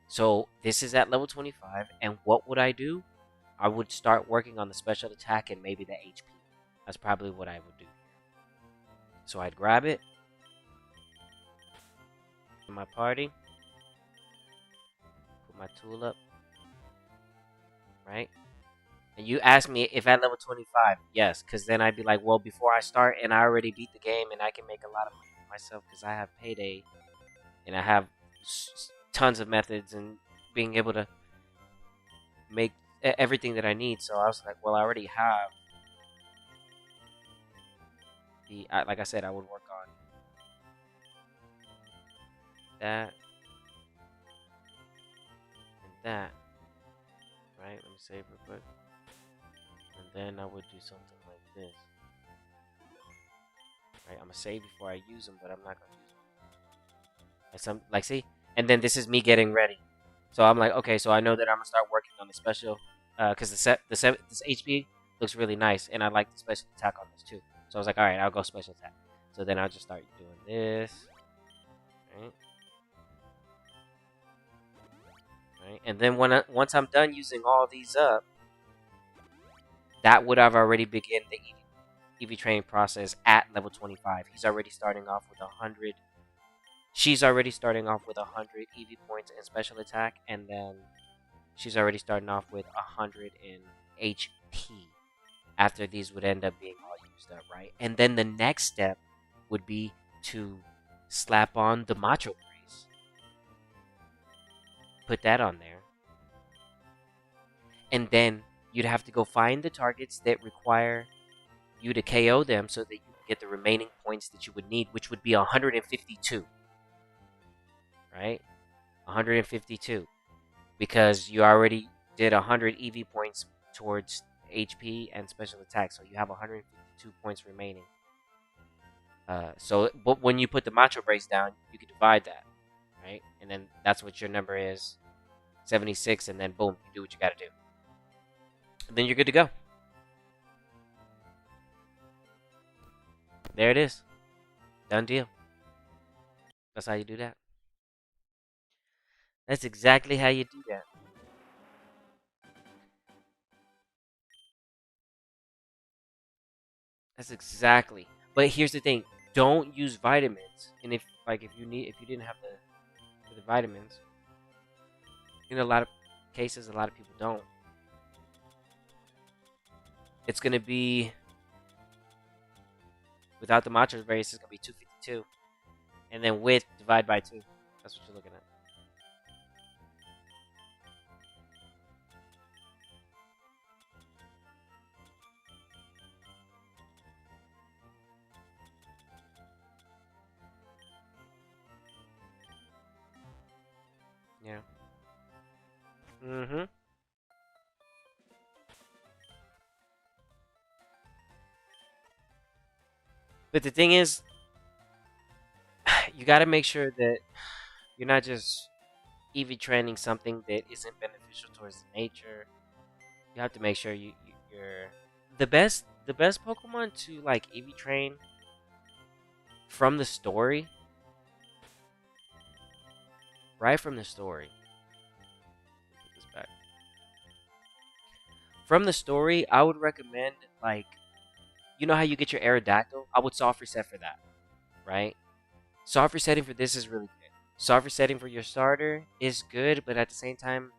So, this is at level 25, and what would I do? I would start working on the special attack and maybe the HP. That's probably what I would do. So, I'd grab it in my party, put my tool up, right? And you ask me if at level 25, yes, because then I'd be like, well, before I start and I already beat the game and I can make a lot of money for myself because I have payday and I have tons of methods and being able to make everything that I need. So I was like, well, I already have like I said, I would work on that and that, right? Let me save real quick. And then I would do something like this. Right, I'm gonna save before I use them, but I'm not gonna use them. Like see, and then this is me getting ready. So I'm like, okay, so I know that I'm gonna start working on the special, because this HP looks really nice, and I like the special attack on this too. So I was like, all right, I'll go special attack. So then I'll just start doing this, right? Right, and then once I'm done using all these up, that would have already begun the EV training process at level 25. He's already starting off with 100. She's already starting off with 100 EV points in special attack, and then she's already starting off with 100 in HP. After these would end up being all used up, right? And then the next step would be to slap on the Macho Praise. Put that on there. And then you'd have to go find the targets that require you to KO them so that you can get the remaining points that you would need, which would be 152. Right? 152. Because you already did 100 EV points towards HP and special attack, so you have 152 points remaining. But when you put the macho brace down, you can divide that, right? And then that's what your number is, 76, and then boom, you do what you gotta do. And then you're good to go. There it is. Done deal. That's how you do that. That's exactly how you do that. That's exactly. But here's the thing: don't use vitamins. And if you didn't have the vitamins, in a lot of cases, a lot of people don't. It's gonna be without the matcha base, it's gonna be 252, and then with divide by two. That's what you're looking at. Yeah. Mm-hmm. But the thing is, you got to make sure that you're not just EV training something that isn't beneficial towards nature. You have to make sure you're the best Pokemon to like EV train from the story, right from the story. Put this back. From the story, I would recommend like you know how you get your Aerodactyl? I would soft reset for that, right? Soft resetting for this is really good. Soft resetting for your starter is good, but at the same time,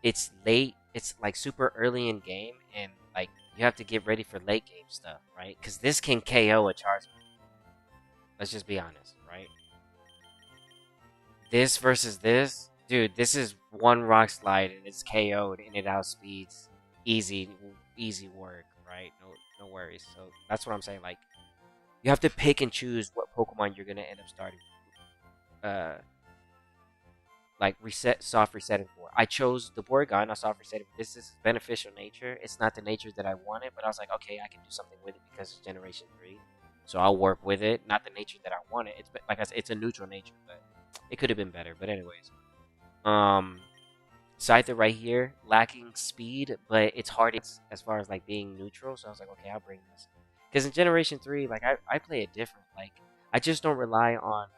it's late. It's like super early in game, and like you have to get ready for late game stuff, right? Because this can KO a Charizard. Let's just be honest, right? This versus this, dude. This is one rock slide and it's KO'd and it outspeeds. Easy, easy work, right? No worries. So that's what I'm saying. Like you have to pick and choose what Pokemon you're gonna end up starting. Uh, like soft resetting for. I chose the Porygon. I soft resetting. This is beneficial nature. It's not the nature that I wanted, but I was like, okay, I can do something with it because it's Generation 3. So I'll work with it. Not the nature that I wanted. It's like I said, it's a neutral nature, but it could have been better. But anyways, um, Scyther right here, lacking speed, but it's hard as far as like being neutral. So I was like, okay, I'll bring this. Because in Generation 3, like I play it different. Like I just don't rely on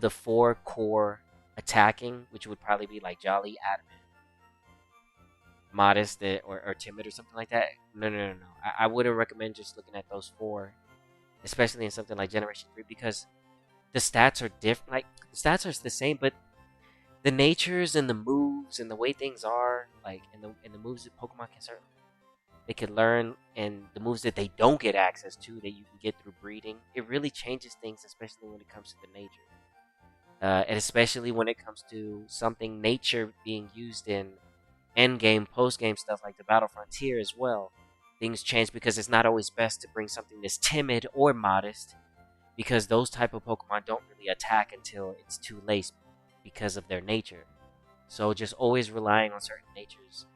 the four core attacking, which would probably be like Jolly, Adamant, Modest, or Timid or something like that. No. I wouldn't recommend just looking at those four, especially in something like Generation 3, because the stats are different. Like, the stats are the same, but the natures and the moves and the way things are, like, and the moves that Pokemon they can learn, and the moves that they don't get access to that you can get through breeding, it really changes things, especially when it comes to the nature. And especially when it comes to something nature being used in endgame, postgame stuff like the Battle Frontier as well. Things change because it's not always best to bring something that's timid or modest, because those type of Pokemon don't really attack until it's too late because of their nature. So just always relying on certain natures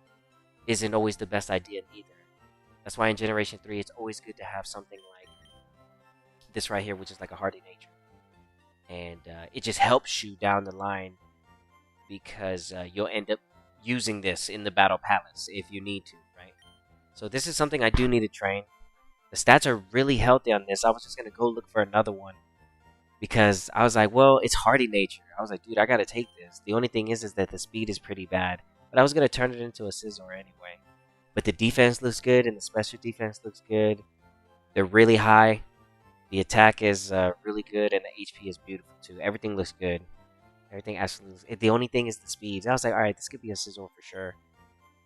isn't always the best idea either. That's why in Generation 3 it's always good to have something like this right here, which is like a hardy nature. And it just helps you down the line because you'll end up using this in the Battle Palace if you need to, right? So this is something I do need to train. The stats are really healthy on this. I was just going to go look for another one because I was like, well, it's hardy nature. I was like, dude, I got to take this. The only thing is that the speed is pretty bad. But I was going to turn it into a Scizor anyway. But the defense looks good and the special defense looks good. They're really high. The attack is really good and the HP is beautiful too. Everything looks good. Everything absolutely. The only thing is the speeds. I was like, all right, this could be a Scizor for sure.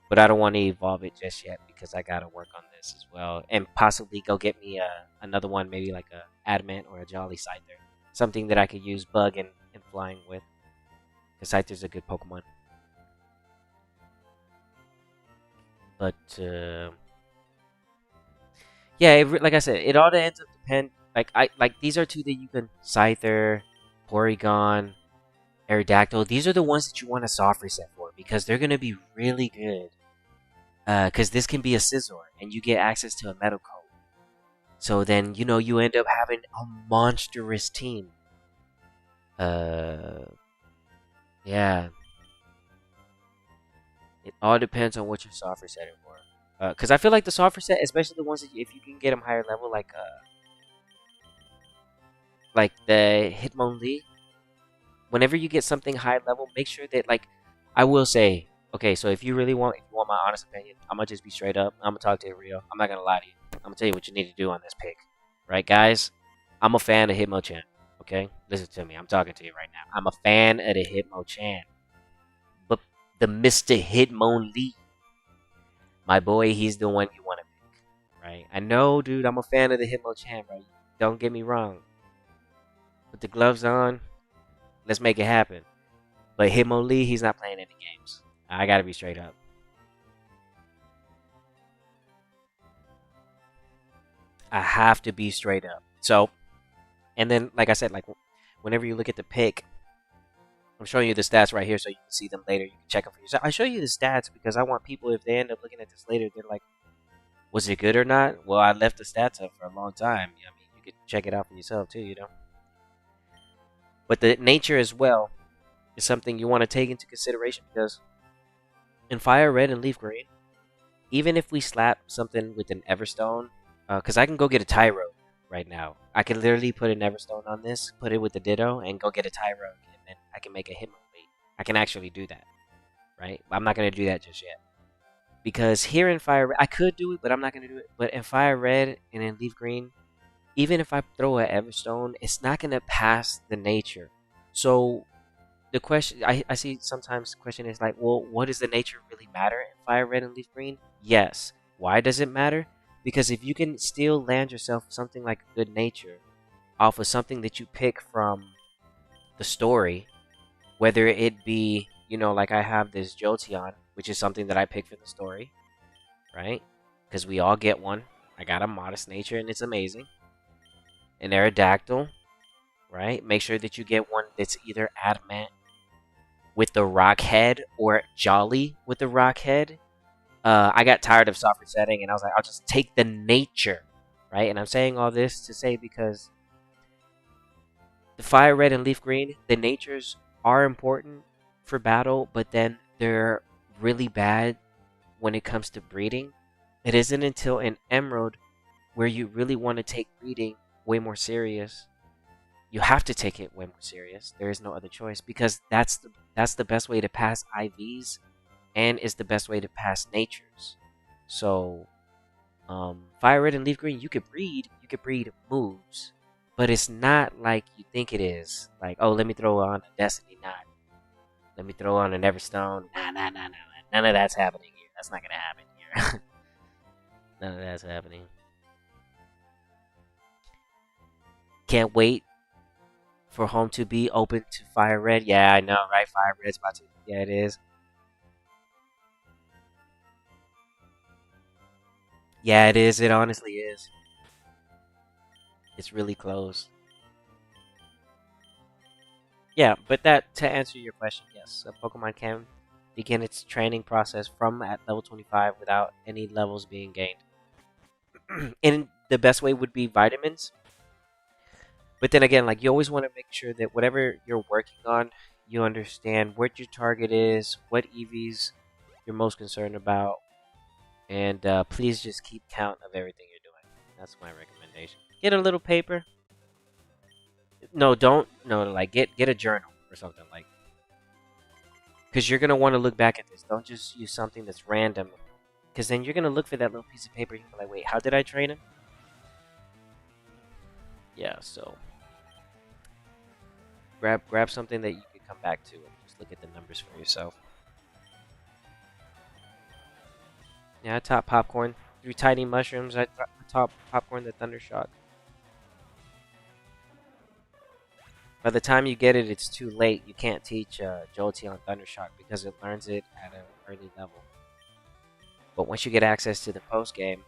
But I don't want to evolve it just yet because I gotta work on this as well, and possibly go get me another one, maybe like a Adamant or a Jolly Scyther, something that I could use Bug and Flying with. Because Scyther's a good Pokemon. But yeah, like I said, it all ends up depend. Like these are two that you can Scyther, Porygon, Aerodactyl. These are the ones that you want to soft reset for because they're gonna be really good. Because this can be a Scizor, and you get access to a Metal Coat. So then, you know, you end up having a monstrous team. Uh, yeah. It all depends on what your software setting for. Because I feel like the software set, especially the ones that if you can get them higher level, like the Hitmonlee, whenever you get something high level, make sure that like I will say, okay, so if you want my honest opinion, I'm gonna just be straight up. I'm gonna talk to you real. I'm not gonna lie to you. I'm gonna tell you what you need to do on this pick, right, guys? I'm a fan of Hitmonchan. Okay, listen to me. I'm talking to you right now. I'm a fan of the Hitmonchan, but the Mister Hitmonlee, my boy, he's the one you want to pick, right? I know, dude. I'm a fan of the Hitmonchan, right? Don't get me wrong. Put the gloves on. Let's make it happen. But Hitmonlee, he's not playing any games. I gotta be straight up. I have to be straight up. So, and then, like I said, like whenever you look at the pick, I'm showing you the stats right here so you can see them later. You can check them for yourself. I show you the stats because I want people, if they end up looking at this later, they're like, was it good or not? Well, I left the stats up for a long time. I mean, you could check it out for yourself too, you know? But the nature as well is something you want to take into consideration because in Fire Red and Leaf Green, even if we slap something with an Everstone, because I can go get a Tyro right now. I can literally put an Everstone on this, put it with the Ditto, and go get a Tyro, and then I can make a Hitmonlee. I can actually do that, right? I'm not gonna do that just yet because here in Fire Red, I could do it, but I'm not gonna do it. But in Fire Red and in Leaf Green, even if I throw an Everstone, it's not gonna pass the nature. So the question I see sometimes the question is like, well, what does the nature really matter in Fire Red and Leaf Green? Yes. Why does it matter? Because if you can still land yourself something like good nature off of something that you pick from the story, whether it be, you know, like I have this Jolteon, which is something that I picked for the story, right? Because we all get one. I got a modest nature and it's amazing. An Aerodactyl, right? Make sure that you get one that's either adamant with the rock head or jolly with the rock head. I got tired of software setting and I was like, I'll just take the nature, right? And I'm saying all this to say because the Fire Red and Leaf Green, the natures are important for battle, but then they're really bad when it comes to breeding. It isn't until in Emerald where you really want to take breeding way more serious. You have to take it way more serious. There is no other choice because that's the best way to pass IVs and is the best way to pass natures. So, Fire Red and Leaf Green, you could breed moves, but it's not like you think it is. Like, oh, let me throw on a Destiny Knot, let me throw on an Everstone. Nah. None of that's happening here. That's not gonna happen here. None of that's happening. Can't wait for home to be open to Fire Red. Yeah, I know, right? Fire Red's about to. Yeah, it is. Yeah, it is. It honestly is. It's really close. Yeah, but that to answer your question, yes, a Pokemon can begin its training process from at level 25 without any levels being gained. And the best way would be vitamins. But then again, like you always want to make sure that whatever you're working on, you understand what your target is, what EVs you're most concerned about, and please just keep count of everything you're doing. That's my recommendation. Get a little paper. No, don't. No, like get a journal or something like. Because you're gonna want to look back at this. Don't just use something that's random. Because then you're gonna look for that little piece of paper. You're like, wait, how did I train him? Yeah. So grab something that you can come back to and just look at the numbers for yourself. Yeah, I top popcorn. 3 tiny mushrooms. I top popcorn the thunder shock. By the time you get it, it's too late. You can't teach Jolteon Thundershock because it learns it at an early level. But once you get access to the post game,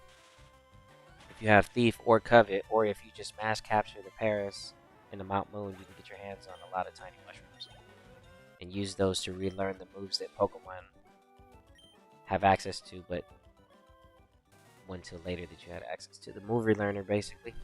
if you have Thief or Covet, or if you just mass capture the Paris in the Mount Moon, you can get your hands on a lot of tiny mushrooms and use those to relearn the moves that Pokemon have access to. But until later that you had access to the movie learner, basically.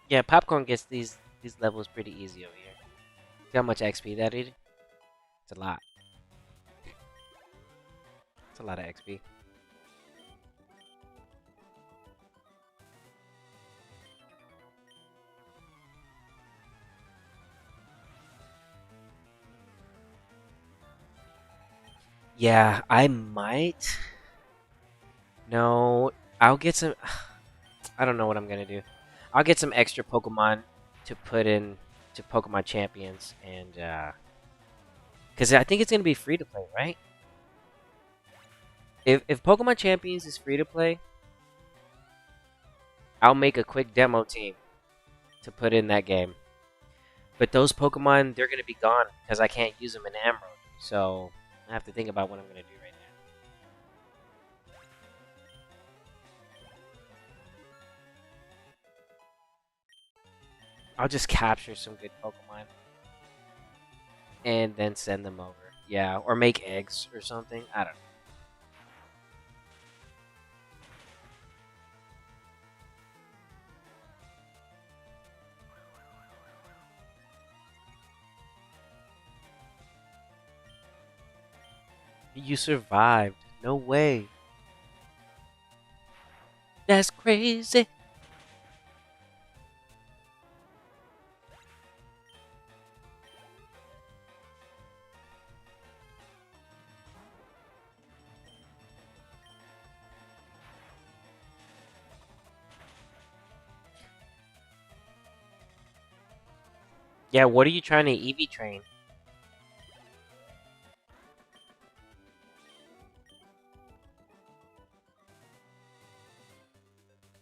Yeah, popcorn gets these levels pretty easy over here. See how much XP that is? It's a lot. It's a lot of XP. Yeah, I might. No, I'll get some. I don't know what I'm gonna do. I'll get some extra Pokemon to put in to Pokemon Champions, and because I think it's gonna be free to play, right? If Pokemon Champions is free to play, I'll make a quick demo team to put in that game. But those Pokemon, they're gonna be gone because I can't use them in Emerald. So I have to think about what I'm gonna do right now. I'll just capture some good Pokemon and then send them over. Yeah, or make eggs or something. I don't know. You survived. No way. That's crazy. Yeah, what are you trying to EV train?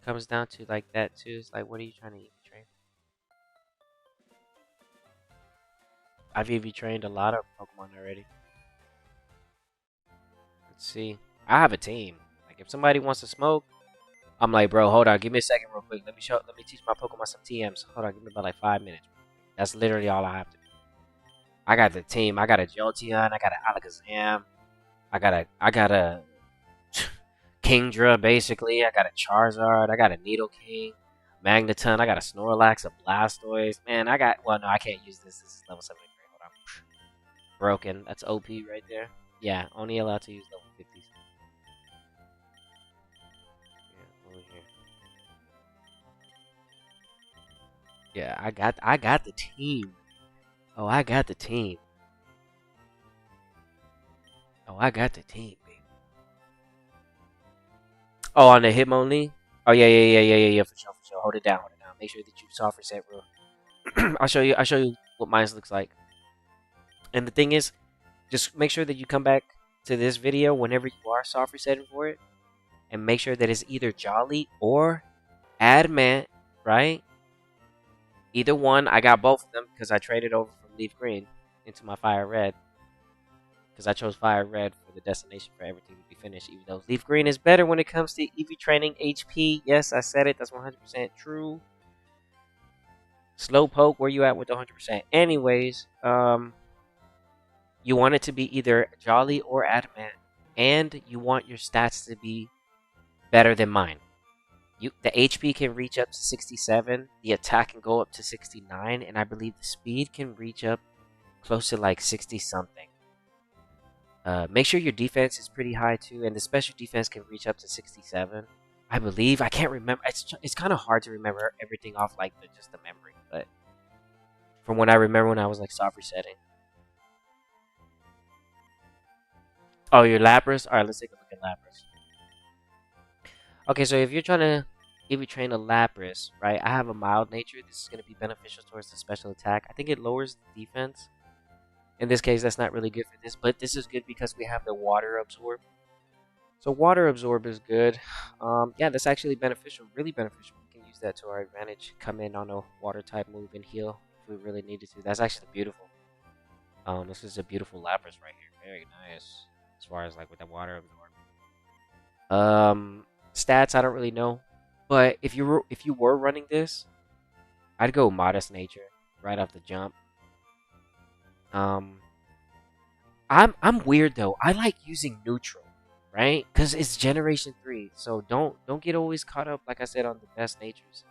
Comes down to like that too. It's like, what are you trying to EV train? I've EV trained a lot of Pokemon already. Let's see. I have a team. Like, if somebody wants to smoke, I'm like, bro, hold on, give me a second, real quick. Let me teach my Pokemon some TMs. Hold on, give me about like 5 minutes. That's literally all I have to do. I got the team. I got a Jolteon. I got an Alakazam. I got a Kingdra, basically. I got a Charizard. I got a Nidoking, Magneton. I got a Snorlax, a Blastoise. Man, I got. Well, no, I can't use this. This is level 73. Hold on. Broken. That's OP right there. Yeah, only allowed to use level 50s. Yeah, over here. Yeah, I got the team. Oh, I got the team. Oh, I got the team, baby. Oh, on the Hitmonlee? Oh yeah, for sure, for sure. Hold it down, hold it down. Make sure that you soft reset real. I'll show you what mine looks like. And the thing is, just make sure that you come back to this video whenever you are soft resetting for it, and make sure that it's either Jolly or Adamant, right? Either one. I got both of them because I traded over from Leaf Green into my Fire Red because I chose Fire Red for the destination for everything to be finished. Even though Leaf Green is better when it comes to EV training HP. Yes, I said it. That's 100% true. Slowpoke, where you at with the 100%? Anyways, you want it to be either Jolly or Adamant, and you want your stats to be better than mine. The HP can reach up to 67, the attack can go up to 69, and I believe the speed can reach up close to like 60 something. Make sure your defense is pretty high too, and the special defense can reach up to 67. I believe. I can't remember. It's kind of hard to remember everything off like just the memory, but from what I remember when I was like soft resetting. Oh, your Lapras? Alright, let's take a look at Lapras. Okay, so if you're trying to if you train a Lapras, right? I have a mild nature. This is going to be beneficial towards the special attack. I think it lowers the defense. In this case, that's not really good for this, but this is good because we have the water absorb. So water absorb is good. Yeah, that's actually beneficial, really beneficial. We can use that to our advantage. Come in on a water type move and heal if we really needed to. That's actually beautiful. This is a beautiful Lapras right here. Very nice. As far as like with the water absorb. Stats I don't really know, but if you were running this, I'd go modest nature right off the jump. Um, I'm weird though. I like using neutral, right? Because it's Generation 3, so don't get always caught up, like I said, on the best natures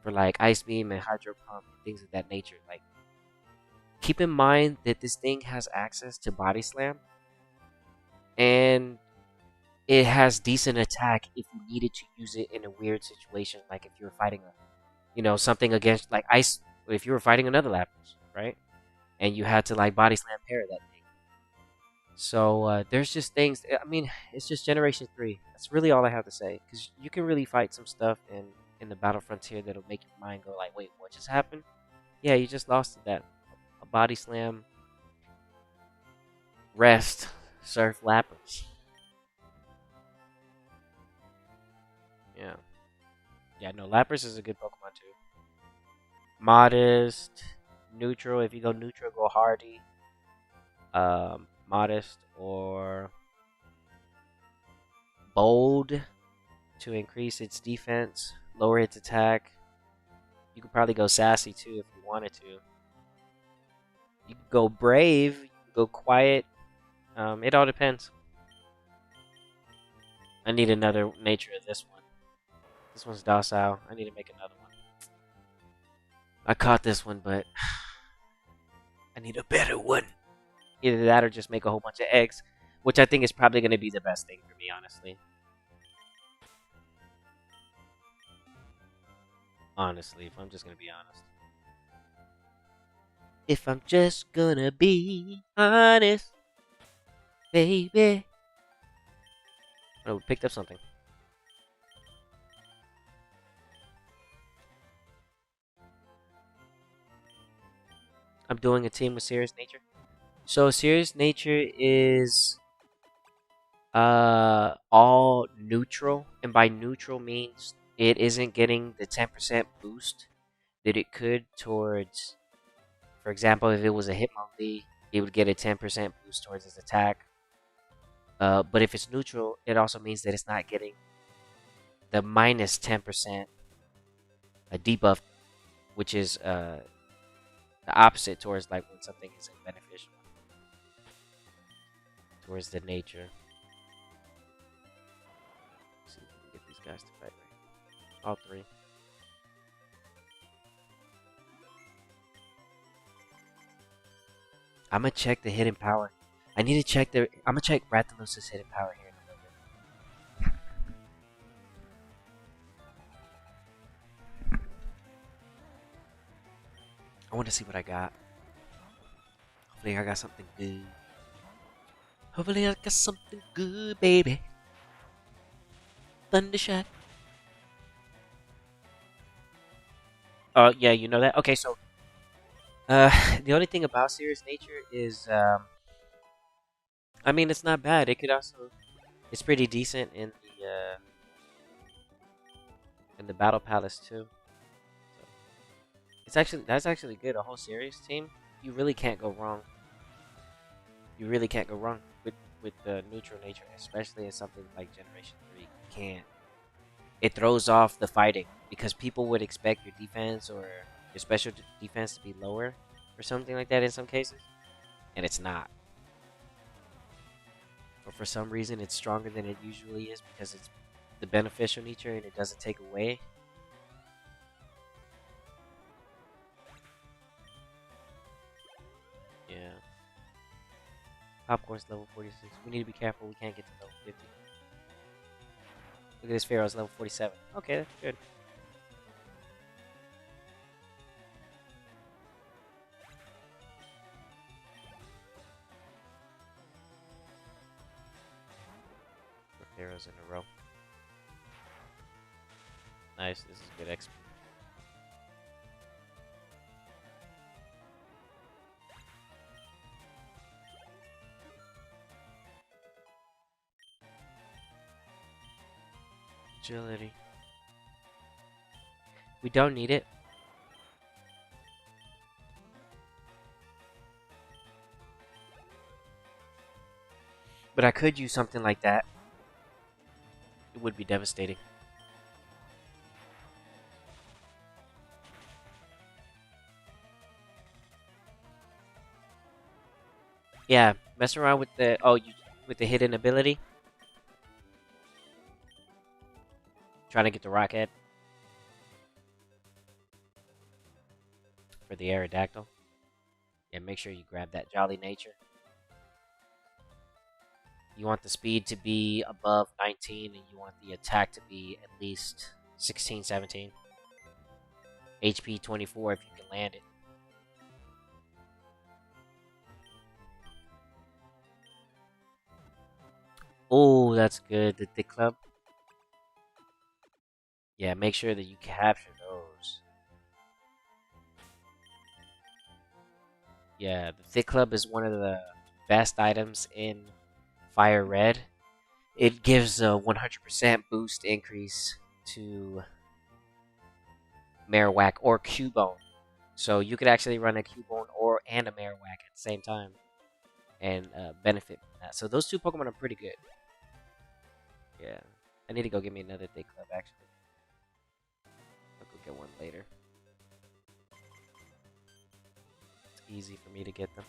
for like Ice Beam and Hydro Pump and things of that nature. Like, keep in mind that this thing has access to Body Slam, and it has decent attack if you needed to use it in a weird situation, like if you were fighting a, something against like ice. If you were fighting another Lapras, right, and you had to like Body Slam pair that thing. So there's just things. I mean, it's just Generation 3. That's really all I have to say. Because you can really fight some stuff in the Battle Frontier that'll make your mind go like, wait, what just happened? Yeah, you just lost to that. A Body Slam, Rest, Surf Lapras. Yeah. Yeah, no, Lapras is a good Pokemon too. Modest, neutral. If you go neutral, go Hardy. Modest or bold to increase its defense, lower its attack. You could probably go sassy too if you wanted to. You could go brave, you could go quiet. It all depends. I need another nature of this one. This one's docile. I need to make another one. I caught this one, but I need a better one. Either that or just make a whole bunch of eggs, which I think is probably going to be the best thing for me, honestly. Honestly, if I'm just going to be honest. If I'm just gonna be honest, baby. Oh, we picked up something. I'm doing a team with Serious Nature. So Serious Nature is all neutral, and by neutral means it isn't getting the 10% boost that it could towards, for example, if it was a Hitmonlee, it would get a 10% boost towards its attack. But if it's neutral, it also means that it's not getting the minus 10% a debuff, which is the opposite towards like when something isn't beneficial towards the nature. Let's see if we can get these guys to fight right. All three. I'm gonna check the hidden power. I need to check the. I'm gonna check Rathalos' hidden power here in a little bit. I want to see what I got. Hopefully, I got something good. Hopefully, I got something good, baby. Thundershot. Oh, yeah, you know that? Okay, so. The only thing about Serious Nature is. I mean, it's not bad. It could also. It's pretty decent in the Battle Palace, too. So, that's actually good. A whole series team, you really can't go wrong. You really can't go wrong with the neutral nature, especially in something like Generation 3. You can't. It throws off the fighting because people would expect your defense or your special defense to be lower or something like that in some cases, and it's not. But for some reason, it's stronger than it usually is because it's the beneficial nature and it doesn't take away. Yeah. Popcorn's level 46. We need to be careful. We can't get to level 50. Look at this Pharaoh's level 47. Okay, that's good. Pharaohs in a row. Nice. This is good XP. Agility. We don't need it. But I could use something like that. It would be devastating. Yeah, mess around with the with the hidden ability. Trying to get the rocket for the Aerodactyl. Yeah, make sure you grab that Jolly Nature. You want the speed to be above 19, and you want the attack to be at least 16, 17. HP 24 if you can land it. Oh, that's good. The Thick Club. Yeah, make sure that you capture those. Yeah, the Thick Club is one of the best items in Fire Red. It gives a 100% boost increase to Marowak or Cubone. So you could actually run a Cubone and a Marowak at the same time and benefit from that. So those two Pokemon are pretty good. Yeah. I need to go get me another Thick Club, actually. I'll go get one later. It's easy for me to get them.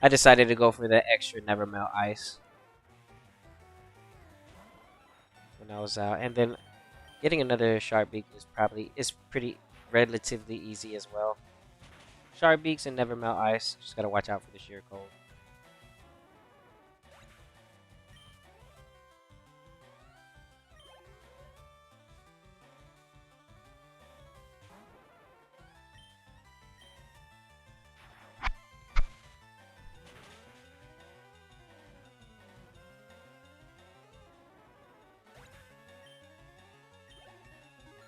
I decided to go for the extra Never Melt Ice when I was out. And then getting another Sharpbeak is pretty relatively easy as well. Sharpbeaks and Never Melt Ice. Just gotta watch out for the sheer cold.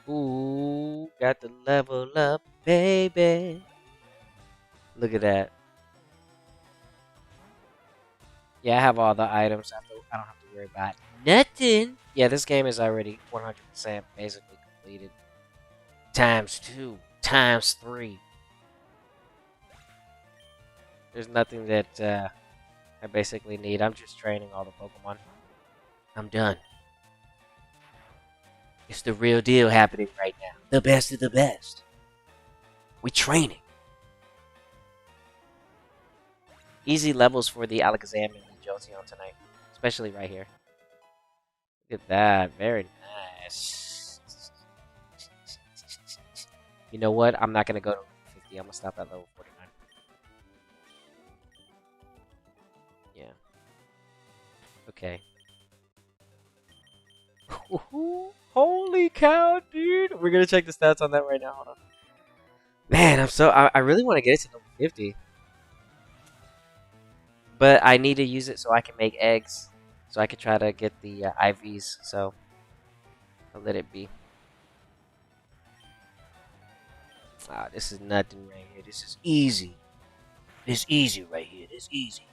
Ooh, got the level up, baby. Look at that. Yeah, I have all the items. I don't have to worry about nothing. Yeah, this game is already 100% basically completed. Times 2, times 3. There's nothing that I basically need. I'm just training all the Pokemon. I'm done. It's the real deal happening right now. The best of the best. We training. Easy levels for the Alakazam and the Jolteon tonight. Especially right here. Look at that. Very nice. You know what? I'm not going to go to level 50. I'm going to stop at level 49. Yeah. Okay. Holy cow, dude. We're going to check the stats on that right now. Hold on. Man, I really want to get it to level 50. But I need to use it so I can make eggs. So I can try to get the IVs. So I'll let it be. Ah, this is nothing right here. This is easy. This easy right here. This easy.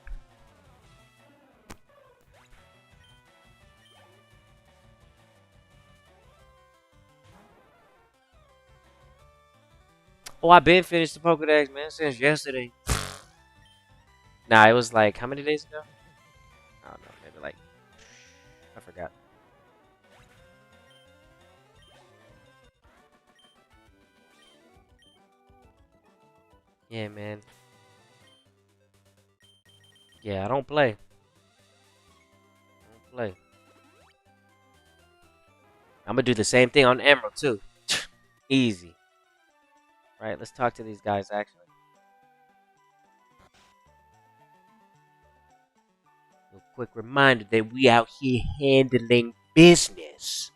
Oh, I've been finished the Pokedex, man, since yesterday. Nah, it was like, how many days ago? I don't know, maybe like, I forgot. Yeah, man. Yeah, I don't play. I don't play. I'm gonna do the same thing on Emerald, too. Easy. Right, let's talk to these guys, actually. A quick reminder that we out here handling business.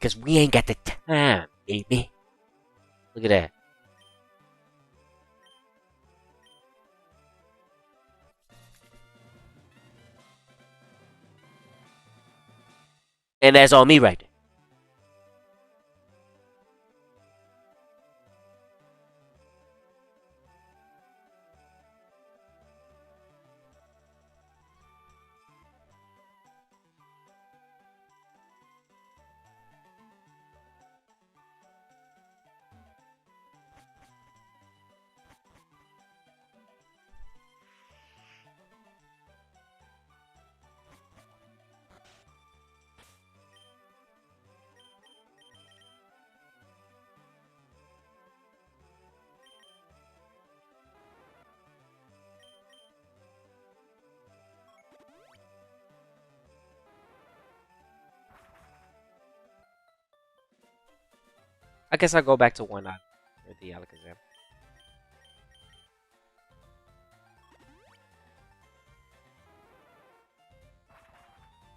Because we ain't got the time, baby. Look at that. And that's all me right there. I guess I'll go back to one island. Or the Alakazam.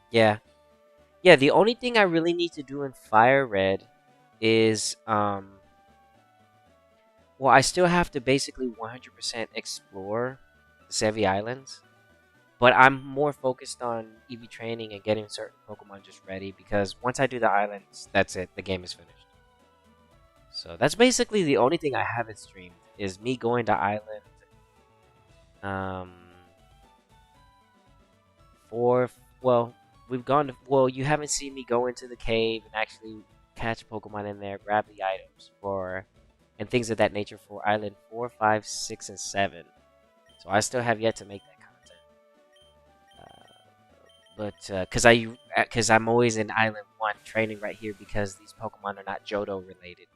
Yeah. Yeah, the only thing I really need to do in Fire Red is well, I still have to basically 100% explore the Sevi Islands, but I'm more focused on EV training and getting certain Pokemon just ready because once I do the islands, that's it. The game is finished. So that's basically the only thing I haven't streamed is me going to island um four. Well, we've gone to. Well, you haven't seen me go into the cave and actually catch Pokemon in there, grab the items for, and things of that nature for Island 4, 5, 6, and 7. So I still have yet to make that content. But because I'm always in Island 1 training right here because these Pokemon are not Johto related,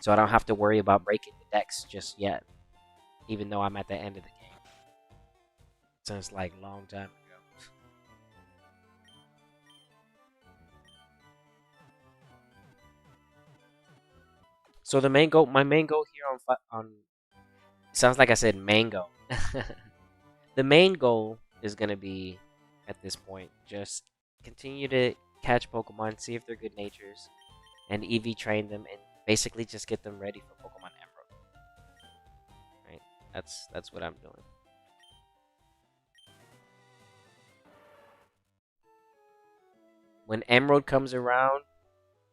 so I don't have to worry about breaking the decks just yet, even though I'm at the end of the game. Since like long time ago. So my main goal here on sounds like I said mango. The main goal is gonna be at this point just continue to catch Pokemon, see if they're good natures, and EV train them, and basically just get them ready for Pokemon Emerald. Right? That's what I'm doing. When Emerald comes around,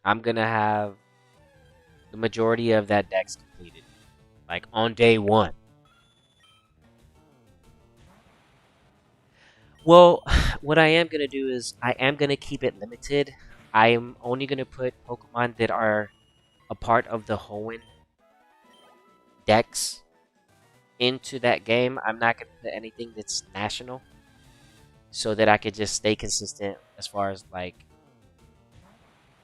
I'm gonna have the majority of that dex completed, like on day one. Well, what I am gonna do is I am gonna keep it limited. I am only gonna put Pokemon that are a part of the Hoenn Dex into that game. I'm not gonna put anything that's national, so that I could just stay consistent as far as like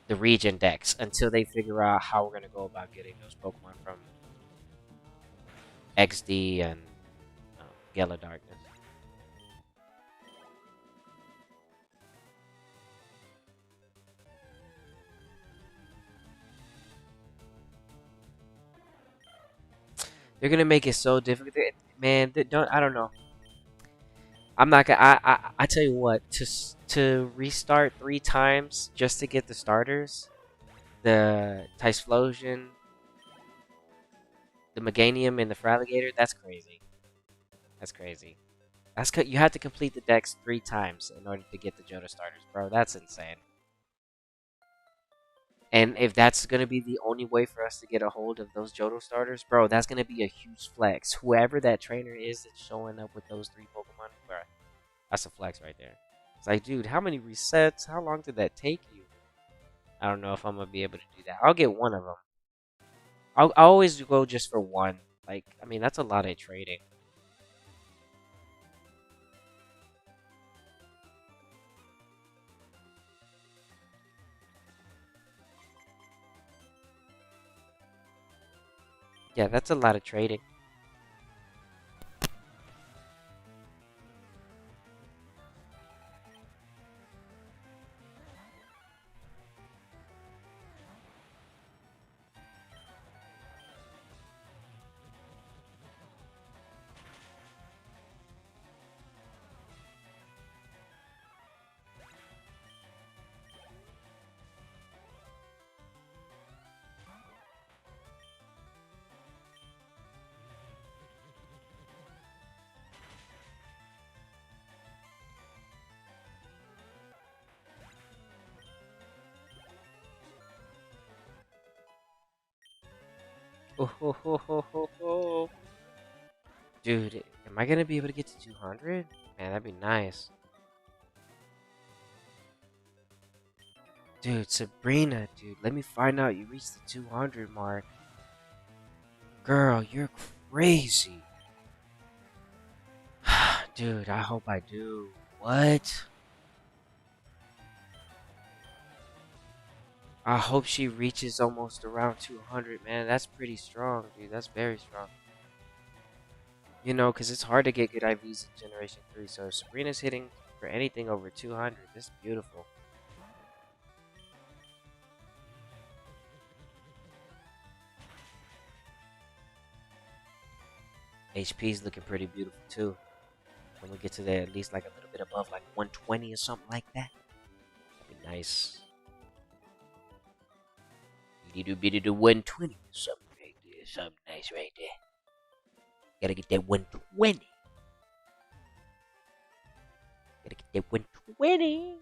the region Dex until they figure out how we're gonna go about getting those Pokemon from XD and Gala Darkness. They're gonna make it so difficult, man. Don't I don't know. I'm not gonna. I tell you what. To restart 3 times just to get the starters, the Typhlosion, the Meganium, and the Feraligatr. That's crazy. That's crazy. You have to complete the decks 3 times in order to get the Johto starters, bro. That's insane. And if that's gonna be the only way for us to get a hold of those Johto starters, bro, that's gonna be a huge flex. Whoever that trainer is that's showing up with those 3 Pokemon, bro, that's a flex right there. It's like, dude, how many resets? How long did that take you? I don't know if I'm gonna be able to do that. I'll get one of them. I'll always go just for one. Like, I mean, that's a lot of trading. Yeah, that's a lot of trading. Oh, ho, ho, ho, ho, ho. Dude, am I gonna be able to get to 200? Man, that'd be nice. Dude, Sabrina, dude, let me find out you reached the 200 mark. Girl, you're crazy. Dude, I hope I do. What? I hope she reaches almost around 200, man. That's pretty strong, dude. That's very strong. You know, because it's hard to get good IVs in Generation 3. So if Sabrina's hitting for anything over 200, this is beautiful. HP's looking pretty beautiful, too. When we get to there, at least like a little bit above like 120 or something like that. That'd be nice. Little bit of the 120 or something right there. Something nice right there. Gotta get that 120. Gotta get that 120.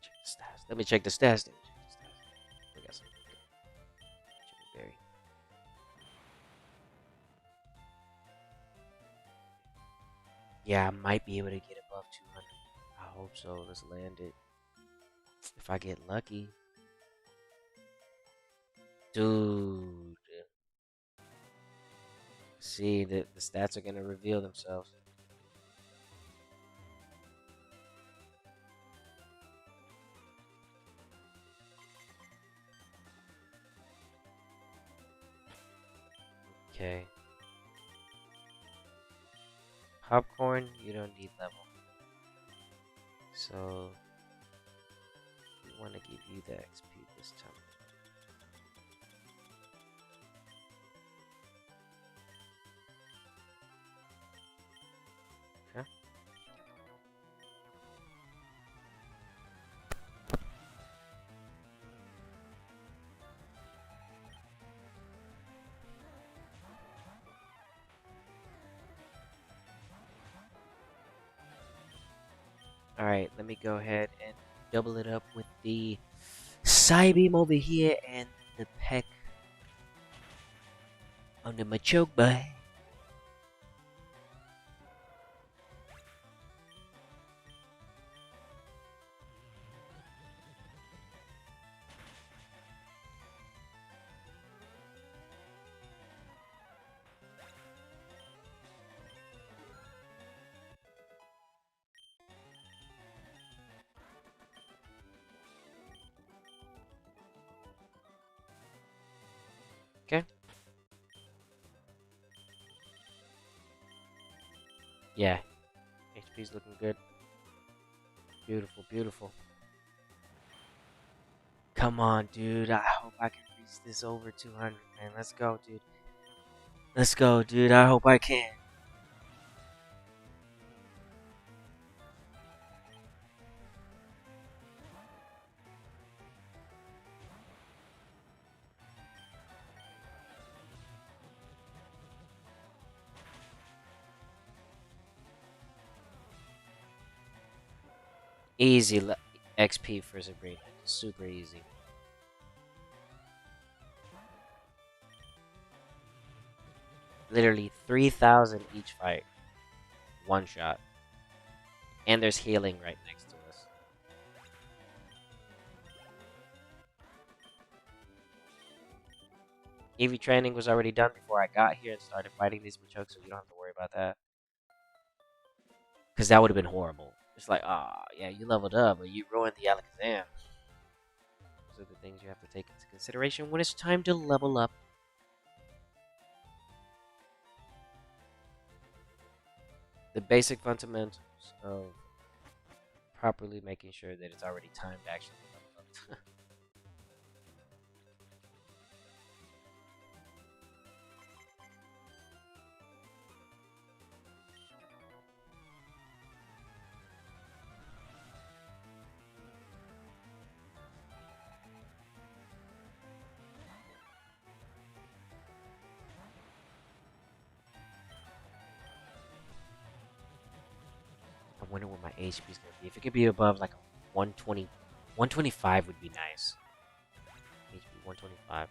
Check the stats. Let me check the stats. We got some berry. Yeah, I might be able to get above 200. I hope so. Let's land it. If I get lucky. Dude. See, the stats are going to reveal themselves. Okay. Popcorn, you don't need level. So, we want to give you the XP this time. Okay. Alright, let me go ahead and double it up with the Psybeam over here and the peck on the Machoke boy. Okay. Yeah. HP's looking good. Beautiful, beautiful. Come on, dude. I hope I can reach this over 200, man. Let's go, dude. Let's go, dude. I hope I can. Easy XP for Sabrina. Super easy. Literally 3,000 each fight. One shot. And there's healing right next to us. EV training was already done before I got here and started fighting these Machoke, so you don't have to worry about that. Because that would have been horrible. It's like, ah, yeah, you leveled up, but you ruined the Alakazam. Those are the things you have to take into consideration when it's time to level up. The basic fundamentals of properly making sure that it's already timed to actually level up. I wonder what my HP is going to be. If it could be above like a 120, 125 would be nice. 125.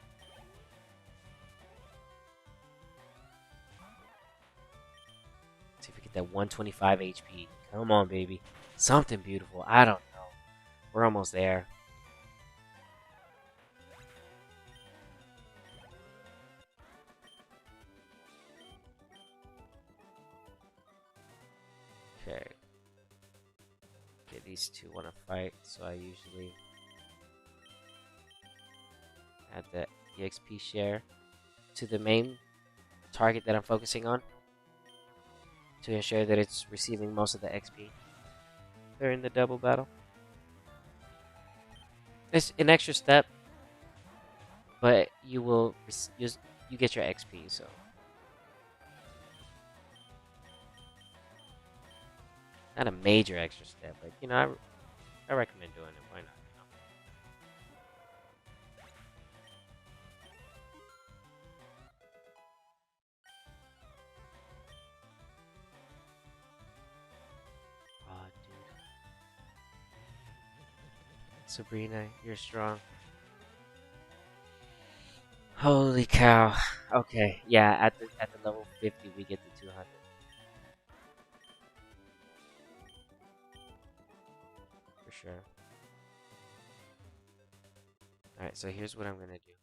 See if we get that 125 HP. Come on, baby. Something beautiful. I don't know. We're almost there. Okay. Okay, these two want to fight, so I usually add the EXP share to the main target that I'm focusing on to ensure that it's receiving most of the XP during the double battle. It's an extra step, but you get your XP, so not a major extra step, but you know I recommend doing it. Why not? Oh, dude, Sabrina, you're strong. Holy cow. Okay, yeah, at the level 50 we get the 200. For sure. Alright, so here's what I'm gonna do.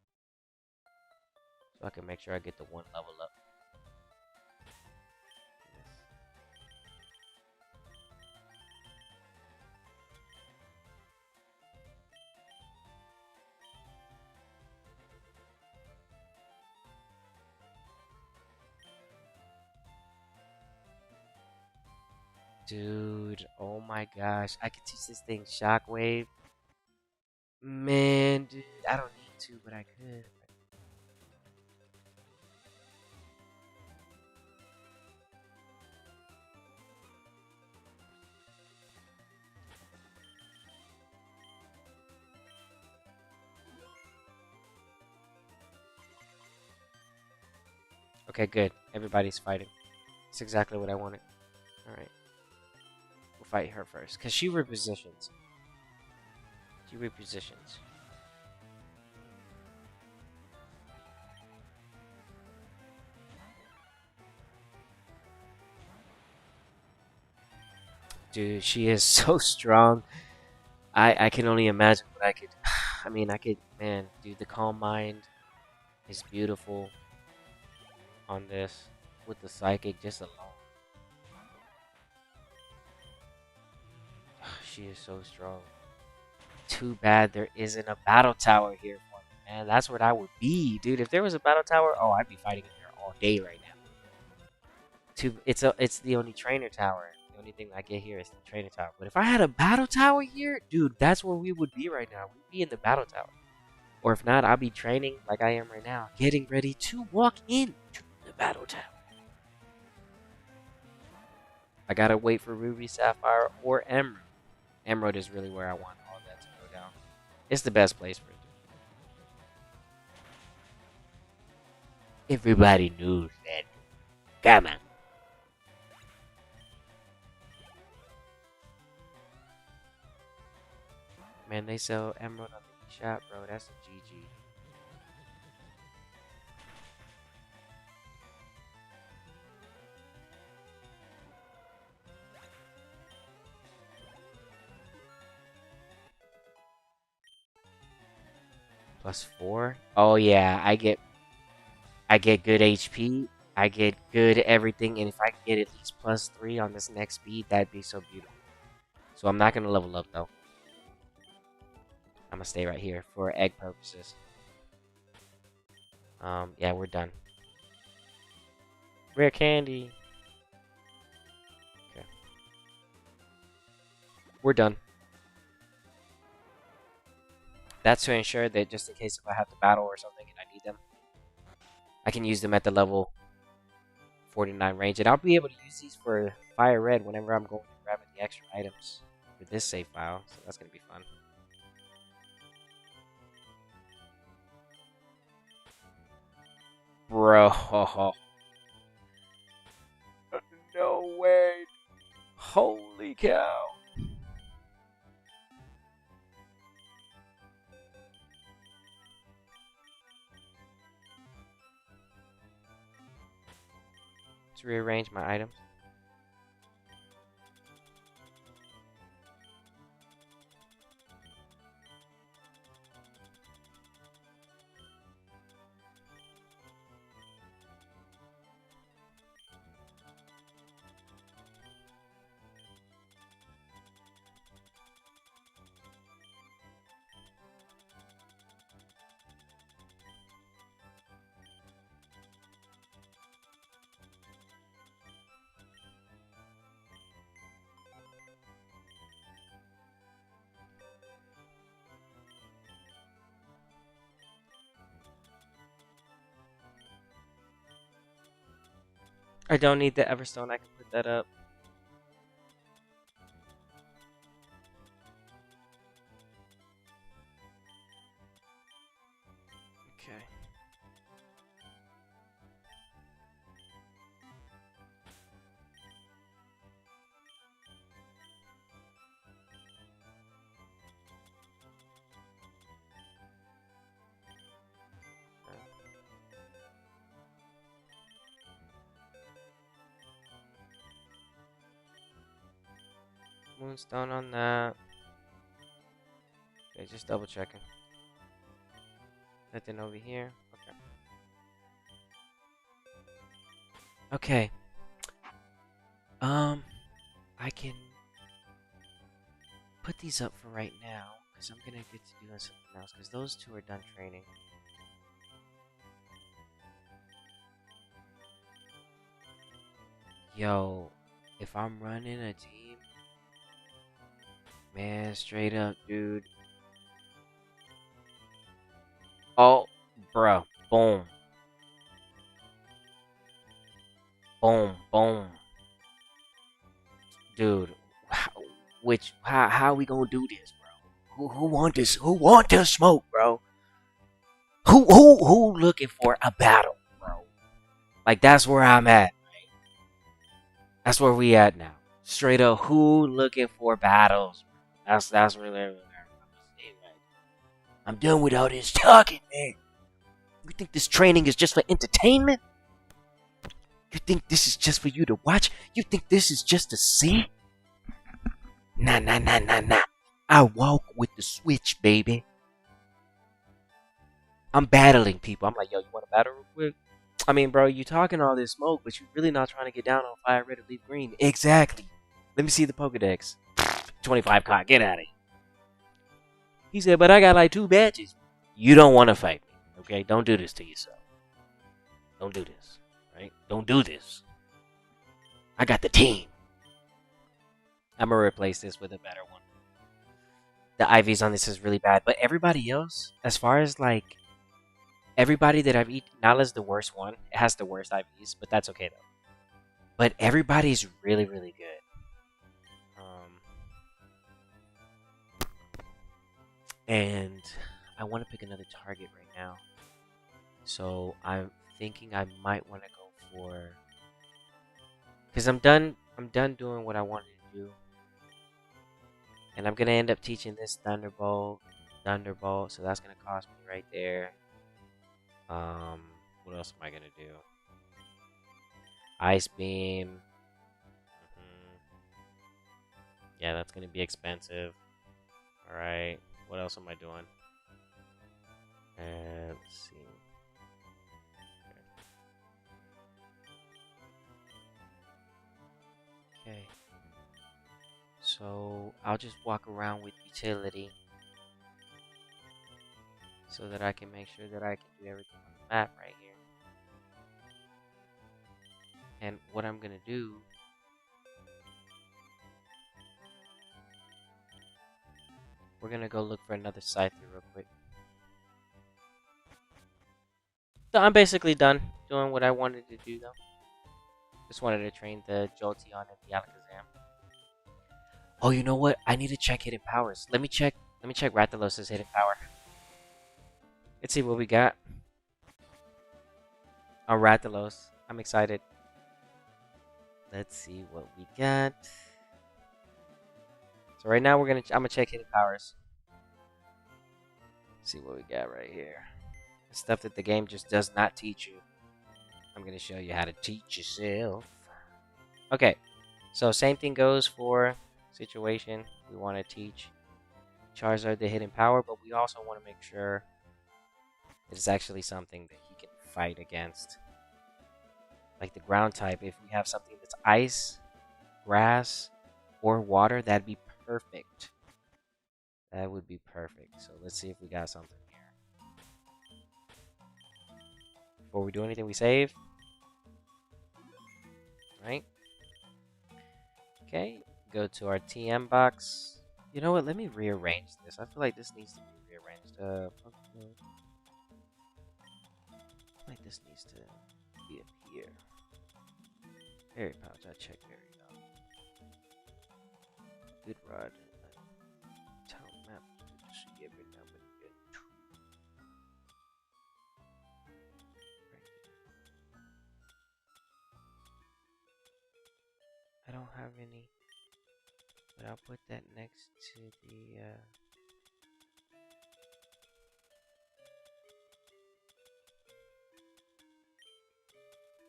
So I can make sure I get the one level up. Dude, oh my gosh. I could teach this thing Shockwave. Man, dude, I don't need to, but I could. Okay, good. Everybody's fighting. That's exactly what I wanted. Alright. We'll fight her first. Because she repositions. She repositions. Dude, she is so strong. I can only imagine what I could. I mean, I could. Man, dude, the Calm Mind is beautiful on this. With the Psychic just alone. She is so strong. Too bad there isn't a battle tower here for me, man. That's what I would be, dude. If there was a battle tower, oh, I'd be fighting in there all day right now. It's the only trainer tower. The only thing I get here is the trainer tower. But if I had a battle tower here, dude, that's where we would be right now. We'd be in the battle tower. Or if not, I'll be training like I am right now, getting ready to walk into the battle tower. I gotta wait for Ruby, Sapphire, or Emerald. Emerald is really where I want all that to go down. It's the best place for it. Everybody knows that. Come on. Man, they sell Emerald on the eShop, bro. That's a GG. +4? Oh yeah, I get good HP. I get good everything, and if I can get at least +3 on this next speed, that'd be so beautiful. So I'm not gonna level up though. I'm gonna stay right here for egg purposes. Yeah, we're done. Rare candy. Okay. We're done. That's to ensure that just in case if I have to battle or something and I need them, I can use them at the level 49 range. And I'll be able to use these for Fire Red whenever I'm going to grab the extra items for this save file. So that's going to be fun. Bro. No way. Holy cow. Let's rearrange my items. I don't need the Everstone. I can put that up. Okay. Moonstone on that. Okay, just double checking. Nothing over here. Okay. Okay. I can put these up for right now because I'm gonna get to doing something else because those two are done training. Yo, if I'm running a team, man, straight up, dude. Oh, bruh. Boom. Boom. Boom. Dude, how we gonna do this, bro? Who want this? Who want to smoke, bro? Who looking for a battle, bro? Like that's where I'm at. That's where we at now. Straight up, who looking for battles? That's really what I'm saying. I'm done with all this talking, man. You think this training is just for entertainment? You think this is just for you to watch? You think this is just to see? Nah, nah, nah, nah, nah. I walk with the switch, baby. I'm battling people. I'm like, yo, you want to battle real quick? I mean, bro, you talking all this smoke, but you really not trying to get down on fire red or leaf green. Exactly. Let me see the Pokedex. 25 clock. Get out of here. He said, but I got like 2 badges. You don't want to fight me, okay? Don't do this to yourself. Don't do this, right? Don't do this. I got the team. I'm gonna replace this with a better one. The IVs on this is really bad, but everybody else, as far as like everybody that I've eaten, Nala's the worst one. It has the worst IVs, but that's okay though. But everybody's really, really good. And I want to pick another target right now. So I'm thinking I might want to go for, because I'm done doing what I wanted to do. And I'm gonna end up teaching this Thunderbolt, so that's gonna cost me right there. What else am I gonna do? Ice Beam. Yeah, that's gonna be expensive. Alright, what else am I doing? Let's see. Okay. So I'll just walk around with utility so that I can make sure that I can do everything on the map right here. And what I'm gonna do, we're gonna go look for another Scyther real quick. So I'm basically done doing what I wanted to do though. Just wanted to train the Jolteon and the Alakazam. Oh, you know what? I need to check hidden powers. Let me check Rathalos' hidden power. Let's see what we got on Rathalos. I'm excited. Let's see what we got. So right now I'm gonna check hidden powers. Let's see what we got right here. Stuff that the game just does not teach you. I'm gonna show you how to teach yourself. Okay, so same thing goes for situation. We want to teach Charizard the hidden power, but we also want to make sure it's actually something that he can fight against. Like the ground type, if we have something that's ice, grass, or water, that'd be perfect. That would be perfect. So let's see if we got something here. Before we do anything, we save. Right? Okay, go to our TM box. You know what? Let me rearrange this. I feel like this needs to be rearranged. Pokemon. I feel like this needs to be up here. Berry pouch. I checked berry out. Good rod. Town map. Just give it now, but good. I don't have any, but I'll put that next to the.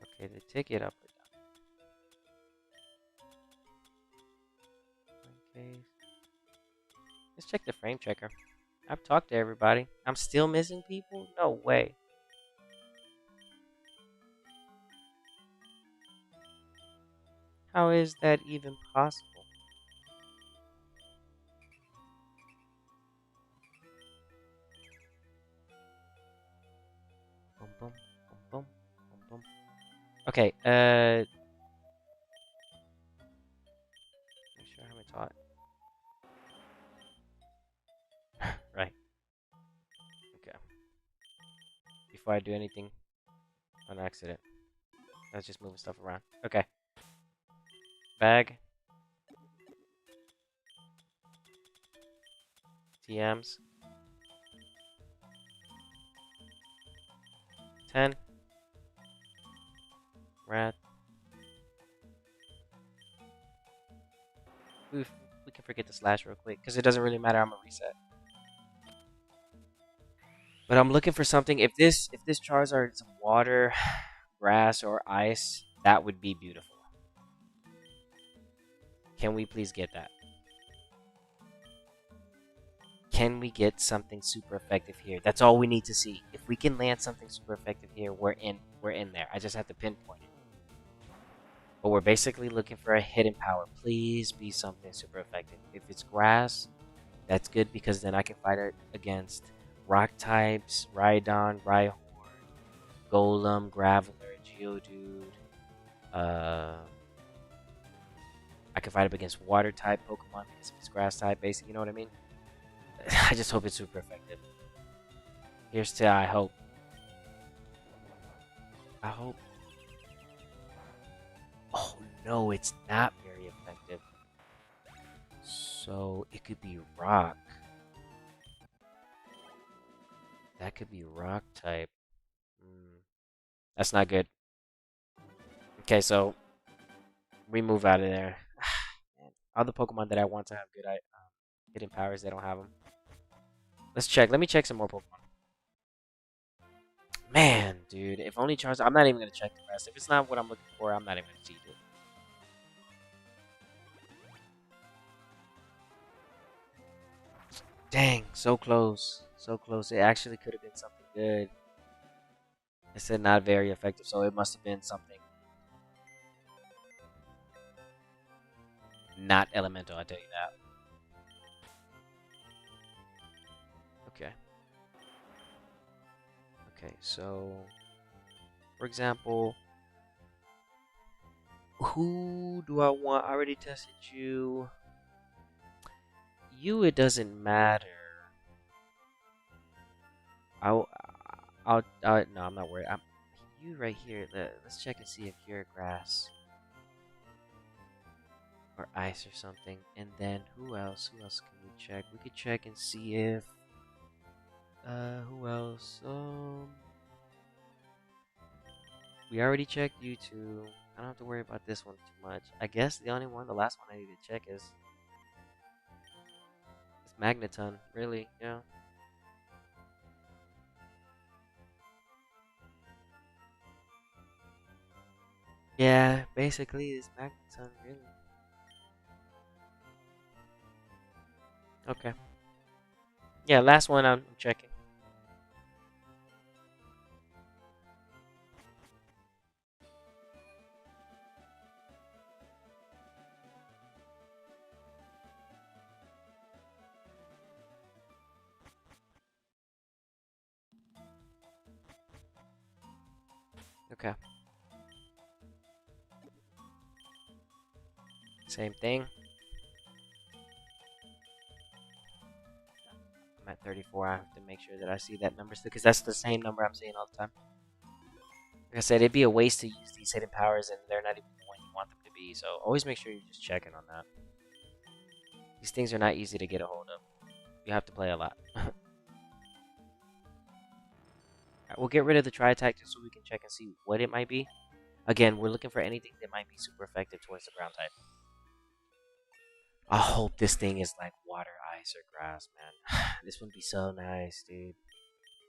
Okay, the ticket up. Okay. Let's check the frame checker. I've talked to everybody. I'm still missing people? No way. How is that even possible? Boom, boom, boom, boom, boom, boom. Okay, make sure I haven't taught. Right. Okay. Before I do anything on accident. I was just moving stuff around. Okay. Bag. TMs. 10. Rat. Oof. We can forget the slash real quick, because it doesn't really matter. I'm gonna reset. But I'm looking for something. If this Charizard is water, grass, or ice, that would be beautiful. Can we please get that? Can we get something super effective here? That's all we need to see. If we can land something super effective here, we're in there. I just have to pinpoint it. But we're basically looking for a hidden power. Please be something super effective. If it's grass, that's good because then I can fight it against rock types, Rhydon, Rhyhorn, Golem, Graveler, Geodude. Uh, I can fight up against water type Pokemon because if it's grass type, basically, you know what I mean? I just hope it's super effective. Here's to I hope. I hope. Oh no, it's not very effective. So it could be rock. That could be rock type. That's not good. Okay, so we move out of there. All the Pokemon that I want to have good hidden powers, they don't have them. Let's check. Let me check some more Pokemon. Man, dude, if only Charizard. I'm not even gonna check the rest. If it's not what I'm looking for, I'm not even gonna cheat it. Dang, so close, so close. It actually could have been something good. It said not very effective, so it must have been something not elemental. I tell you that. Okay. Okay, so for example, who do I want? I already tested you. You, it doesn't matter. I'll, no, I'm not worried. You right here. Let's check and see if you're grass or ice or something. And then who else? Who else can we check? We could check and see if, who else? We already checked you two. I don't have to worry about this one too much. I guess the only one, the last one I need to check is Magneton. Really, yeah. Yeah, basically it's magnet really. Okay. Yeah, last one I'm checking. Okay. Same thing. I'm at 34. I have to make sure that I see that number still, because that's the same number I'm seeing all the time. Like I said, it'd be a waste to use these hidden powers, and they're not even what you want them to be. So always make sure you're just checking on that. These things are not easy to get a hold of. You have to play a lot. Alright, we'll get rid of the try attack just so we can check and see what it might be. Again, we're looking for anything that might be super effective towards the ground type. I hope this thing is like water, ice, or grass, man. This would be so nice, dude.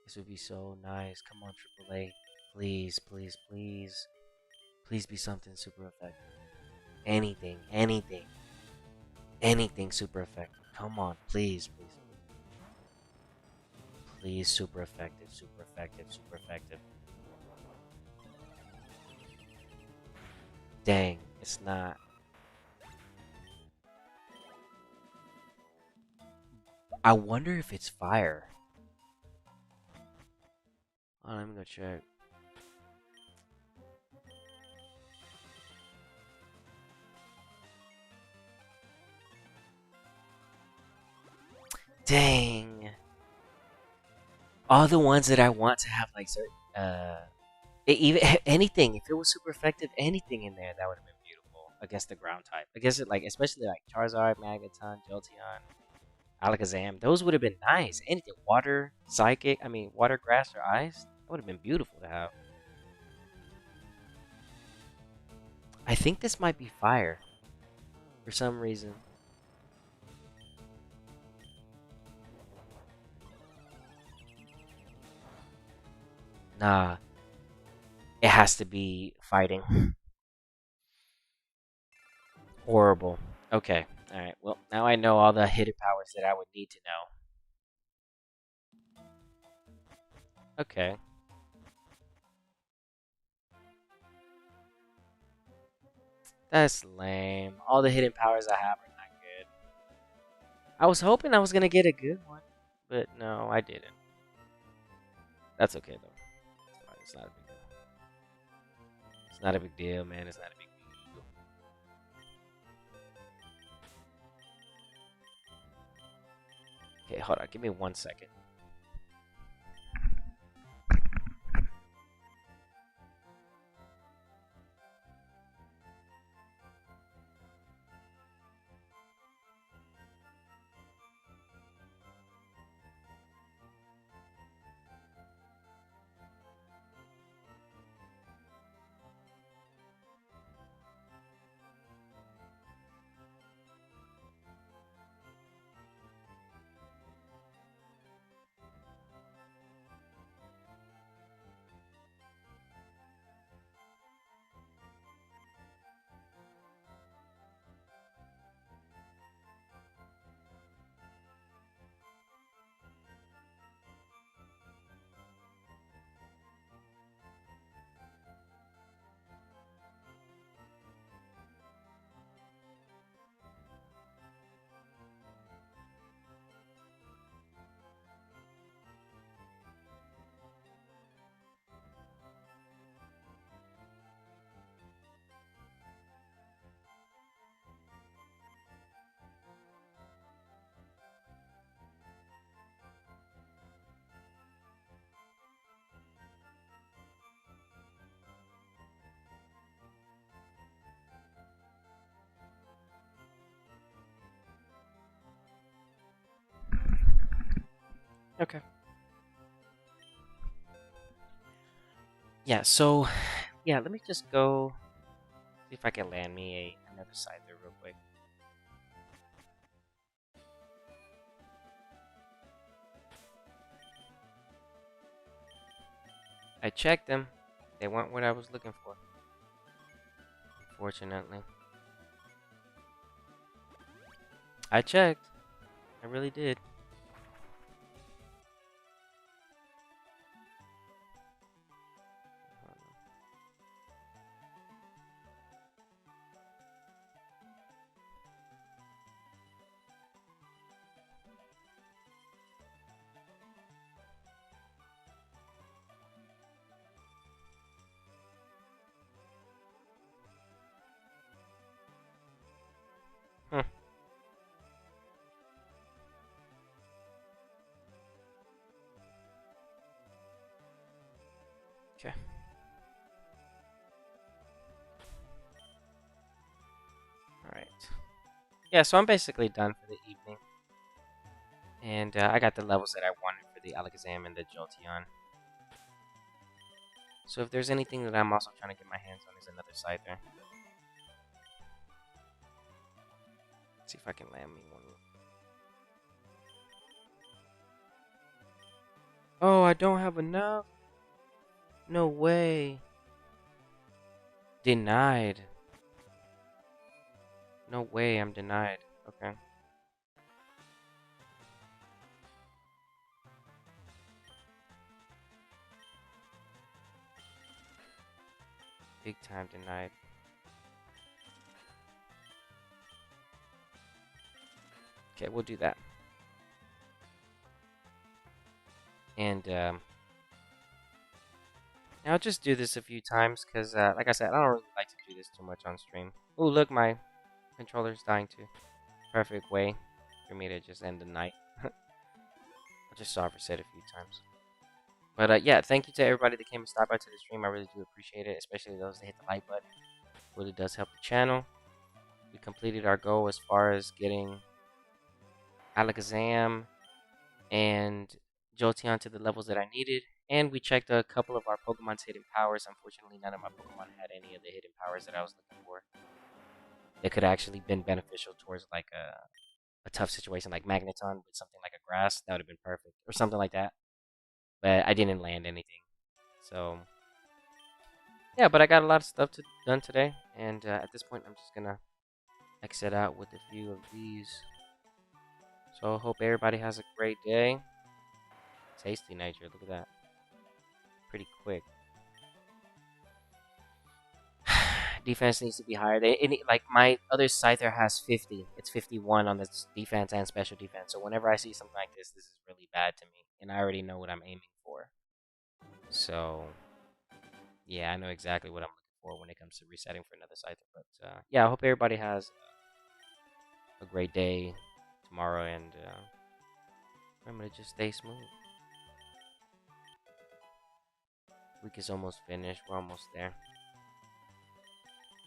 This would be so nice. Come on, AAA. Please, please, please. Please be something super effective. Anything, anything. Anything super effective. Come on, please, please. Please, super effective, super effective, super effective. Dang, it's not. I wonder if it's fire. Oh, let me go check. Dang. All the ones that I want to have like certain even anything, if it was super effective, anything in there that would have been beautiful against the ground type. Against it, like especially like Charizard, Magneton, Jolteon, Alakazam, those would have been nice. Anything, water, psychic, I mean water, grass, or ice, that would have been beautiful to have. I think this might be fire for some reason. Nah, it has to be fighting. Horrible. Okay. All right. Well, now I know all the hidden powers that I would need to know. Okay. That's lame. All the hidden powers I have are not good. I was hoping I was gonna get a good one, but no, I didn't. That's okay though. It's fine. It's not a big deal. It's not a big deal, man. It's not a big deal. Okay, hold on. Give me 1 second. Okay. Yeah. So, yeah. Let me just go see if I can land me another side there real quick. I checked them. They weren't what I was looking for. Unfortunately. I checked. I really did. Hmm. Okay. Alright. Yeah, so I'm basically done for the evening. And I got the levels that I wanted for the Alakazam and the Jolteon. So if there's anything that I'm also trying to get my hands on is another Scyther. Let's see if I can land me one. Oh, I don't have enough? No way. Denied. No way, I'm denied. Okay. Big time denied. Okay, we'll do that. And I'll just do this a few times because, like I said, I don't really like to do this too much on stream. Oh, look, my controller's dying too. Perfect way for me to just end the night. I just saw it said a few times. But yeah, thank you to everybody that came and stopped by to the stream. I really do appreciate it, especially those that hit the like button. It really does help the channel. We completed our goal as far as getting Alakazam and Jolteon to the levels that I needed. And we checked a couple of our Pokemon's hidden powers. Unfortunately, none of my Pokemon had any of the hidden powers that I was looking for. That could actually been beneficial towards like a tough situation like Magneton with something like a grass. That would have been perfect. Or something like that. But I didn't land anything. So, yeah, but I got a lot of stuff done today. And at this point, I'm just going to exit out with a few of these. So, I hope everybody has a great day. Tasty nature. Look at that. Pretty quick. Defense needs to be higher. Like my other Scyther has 50. It's 51 on this defense and special defense. So whenever I see something like this is really bad to me, and I already know what I'm aiming for. So yeah, I know exactly what I'm looking for when it comes to resetting for another Scyther. But yeah, I hope everybody has a great day tomorrow, and remember to just stay smooth. Week is almost finished. We're almost there.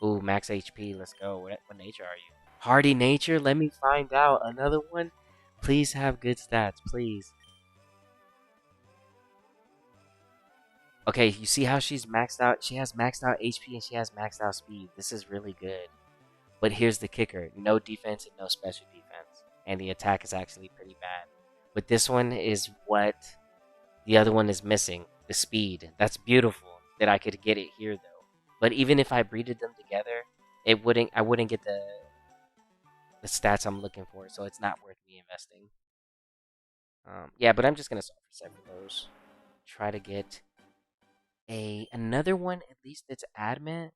Ooh, max HP. Let's go. What nature are you? Hardy nature? Let me find out. Another one? Please have good stats, please. Okay, you see how she's maxed out? She has maxed out HP and she has maxed out speed. This is really good. But here's the kicker. No defense and no special defense. And the attack is actually pretty bad. But this one is what the other one is missing. The speed. That's beautiful that I could get it here though. But even if I breeded them together, I wouldn't get the stats I'm looking for, so it's not worth me investing. Yeah, but I'm just gonna solve for 7 of those. Try to get another one at least that's adamant.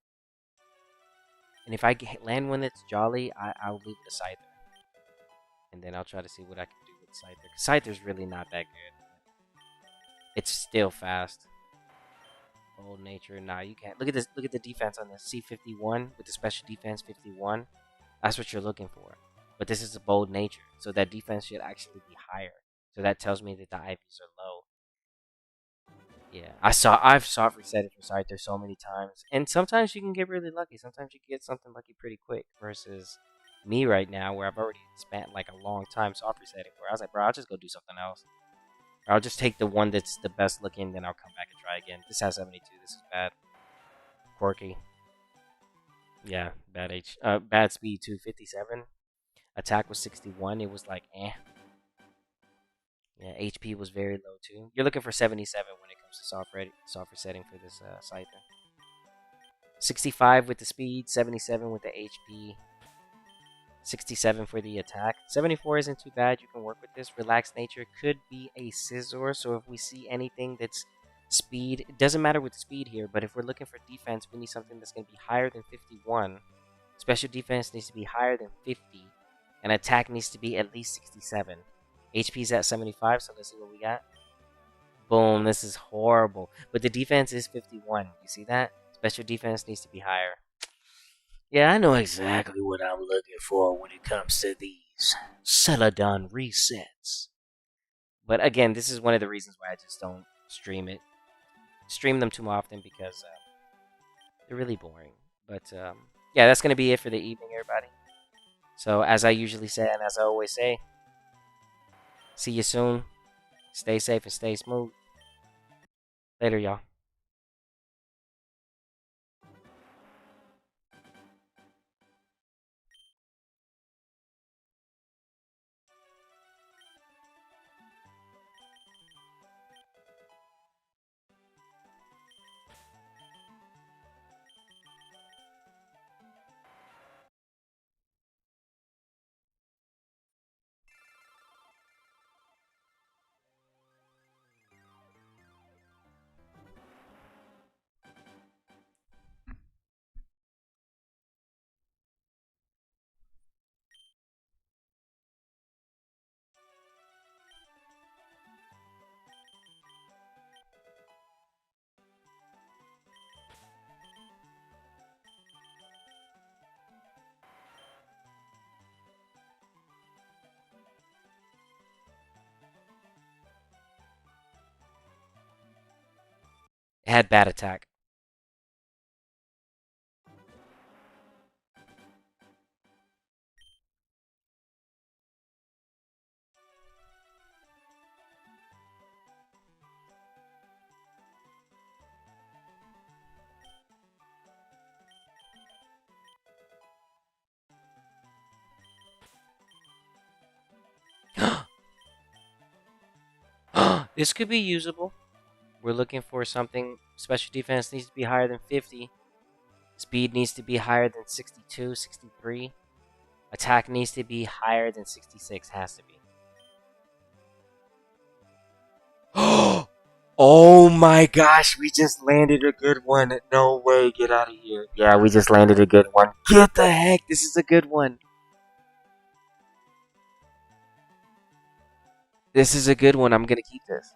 And if I land one that's jolly, I'll leave it a Scyther. And then I'll try to see what I can do with Scyther. Scyther's really not that good. It's still fast. Old nature, nah, you can't. Look at this. Look at the defense on this. C51 with the special defense 51. That's what you're looking for. But this is a bold nature, so that defense should actually be higher. So that tells me that the IVs are low. Yeah, I've soft reset for Scyther so many times, and sometimes you can get really lucky. Sometimes you can get something lucky pretty quick. Versus me right now, where I've already spent like a long time soft resetting. Where I was like, bro, I'll just go do something else. Or I'll just take the one that's the best looking, then I'll come back and try again. This has 72. This is bad. Quirky. Yeah, bad speed too. 57. Attack was 61. It was like Yeah, HP was very low too. You're looking for 77 when it comes to soft resetting for this Scyther. 65 with the speed, 77 with the HP, 67 for the attack. 74 isn't too bad. You can work with this. Relaxed nature could be a scissor. So if we see anything that's speed, it doesn't matter with speed here, but if we're looking for defense, we need something that's going to be higher than 51. Special defense needs to be higher than 50. And attack needs to be at least 67. HP's at 75, so let's see what we got. Boom, this is horrible. But the defense is 51. You see that? Special defense needs to be higher. Yeah, I know exactly what I'm looking for when it comes to these Celadon resets. But again, this is one of the reasons why I just don't stream them too often because they're really boring. But yeah, that's going to be it for the evening, everybody. So as I usually say, and as I always say, see you soon. Stay safe and stay smooth. Later, y'all. It had bad attack. This could be usable. We're looking for something. Special defense needs to be higher than 50. Speed needs to be higher than 62, 63. Attack needs to be higher than 66. Has to be. Oh my gosh, we just landed a good one. No way, get out of here. Yeah, we just landed a good one. Get the heck, this is a good one. This is a good one. I'm gonna keep this.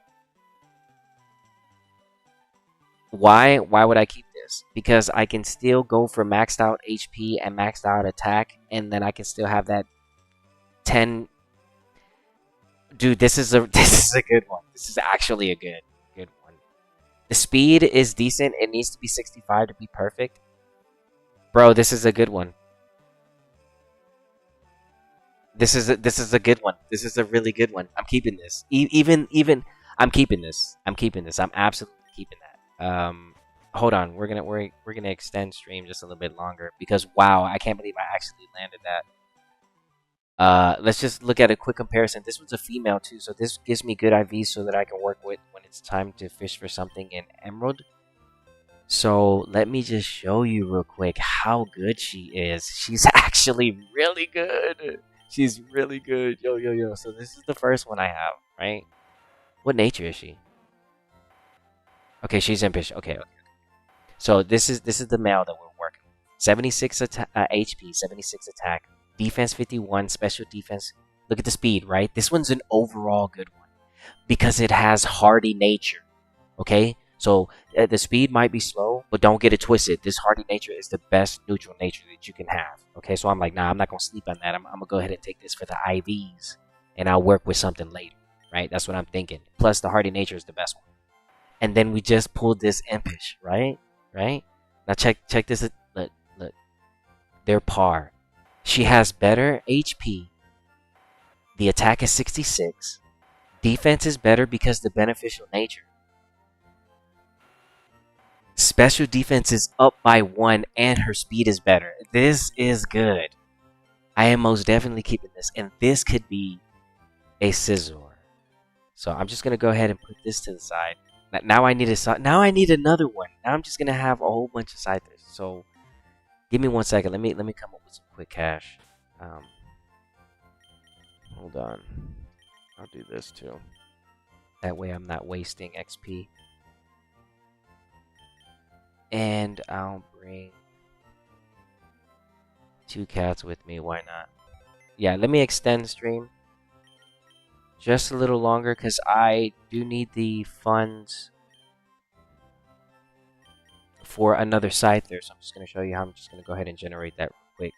Why? Why would I keep this? Because I can still go for maxed out HP and maxed out attack, and then I can still have that 10. Dude, this is a this is a good one. This is actually a good one. The speed is decent. It needs to be 65 to be perfect. Bro, this is a good one. This is a good one. This is a really good one. I'm keeping this. Even I'm keeping this. I'm keeping this. I'm absolutely keeping that. Hold on. We're gonna extend stream just a little bit longer because wow, I can't believe I actually landed that. Let's just look at a quick comparison. This one's a female too, so this gives me good IVs so that I can work with when it's time to fish for something in Emerald. So let me just show you real quick how good she is. She's actually really good. She's really good. Yo, yo, yo. So this is the first one I have, right? What nature is she? Okay, she's impish. Okay, okay. So this is the male that we're working with. 76 HP, 76 attack, defense 51, special defense. Look at the speed, right? This one's an overall good one because it has hardy nature. Okay, so the speed might be slow, but don't get it twisted. This hardy nature is the best neutral nature that you can have. Okay, so I'm like, nah, I'm not gonna sleep on that. I'm gonna go ahead and take this for the IVs, and I'll work with something later. Right? That's what I'm thinking. Plus, the hardy nature is the best one. And then we just pulled this impish, right? Right? Now check this. Look, look. They're par. She has better HP. The attack is 66. Defense is better because the beneficial nature. Special defense is up by 1 and her speed is better. This is good. I am most definitely keeping this. And this could be a scissor. So I'm just going to go ahead and put this to the side. Now I need now I need another one. Now I'm just gonna have a whole bunch of Scythers. So give me 1 second. Let me come up with some quick cash. Um, hold on. I'll do this too. That way I'm not wasting XP. And I'll bring 2 cats with me. Why not? Yeah, let me extend the stream just a little longer because I do need the funds for another Scyther. So I'm just going to show you how I'm just going to go ahead and generate that real quick.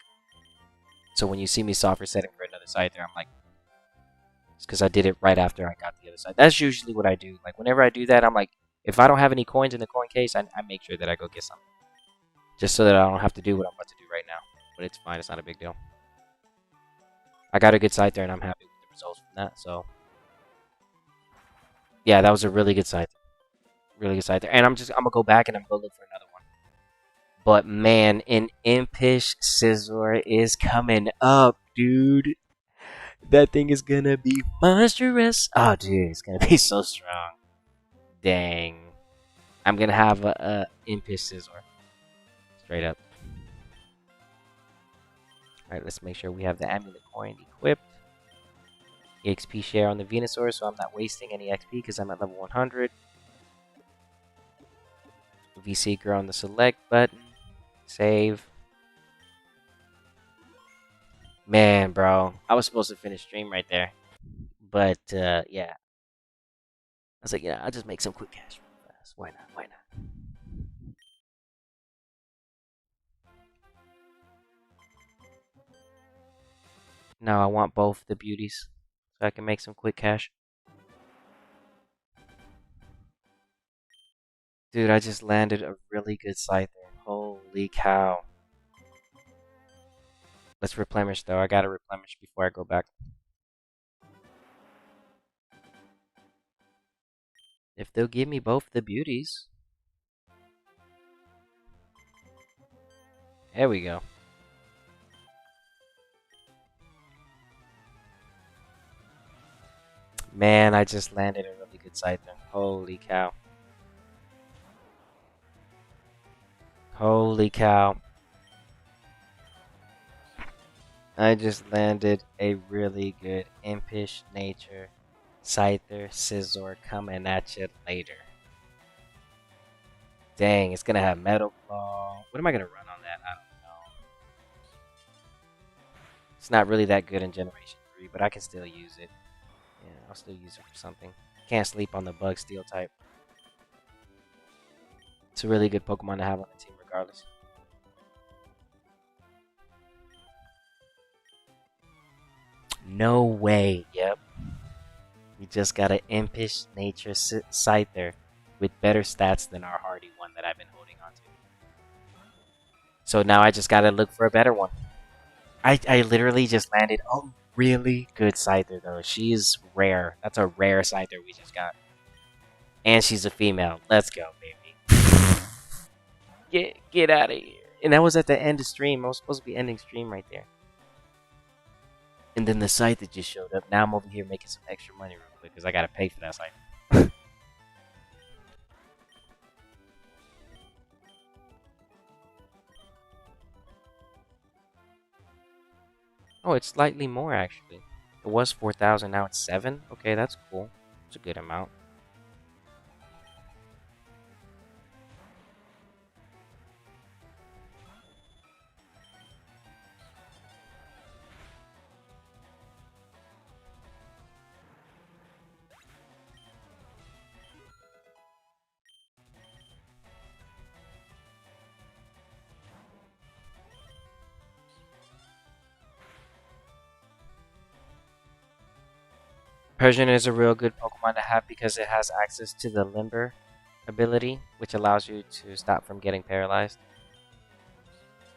So when you see me software setting for another Scyther, I'm like, it's because I did it right after I got the other side. That's usually what I do. Like, whenever I do that, I'm like, if I don't have any coins in the coin case, I make sure that I go get some. Just so that I don't have to do what I'm about to do right now. But it's fine. It's not a big deal. I got a good Scyther, and I'm happy with the results from that. So, yeah, that was a really good Scyther. Really good Scyther. And I'm going to go back and I'm going to look for another one. But, man, an Impish Scizor is coming up, dude. That thing is gonna be monstrous. Oh, dude, it's gonna be so strong. Dang. I'm gonna have a Impish Scizor. Straight up. Alright, let's make sure we have the Amulet Coin equipped. EXP share on the Venusaur, so I'm not wasting any XP because I'm at level 100. V-Seeker on the select button. Save. Man, bro. I was supposed to finish stream right there. But, yeah. I was like, yeah, I'll just make some quick cash real fast. Why not? Why not? No, I want both the beauties so I can make some quick cash. Dude, I just landed a really good Scyther. Holy cow. Let's replenish though. I gotta replenish before I go back. If they'll give me both the beauties. There we go. Man, I just landed a really good Scyther. Holy cow. Holy cow. I just landed a really good Impish Nature Scyther Scizor coming at you later. Dang, it's gonna have Metal Claw. What am I gonna run on that? I don't know. It's not really that good in Generation 3, but I can still use it. Yeah, I'll still use it for something. Can't sleep on the Bug Steel type. It's a really good Pokemon to have on the team regardless. No way. Yep. We just got an Impish Nature Scyther with better stats than our hardy one that I've been holding on to. So now I just gotta look for a better one. I literally just landed a really good Scyther though. She's rare. That's a rare Scyther we just got. And she's a female. Let's go, baby. Get out of here. And that was at the end of stream. I was supposed to be ending stream right there. And then the site that just showed up. Now I'm over here making some extra money real quick because I gotta pay for that site. Oh, it's slightly more actually. It was 4,000, now it's 7. Okay, that's cool. It's a good amount. Persian is a real good Pokemon to have because it has access to the Limber ability, which allows you to stop from getting paralyzed.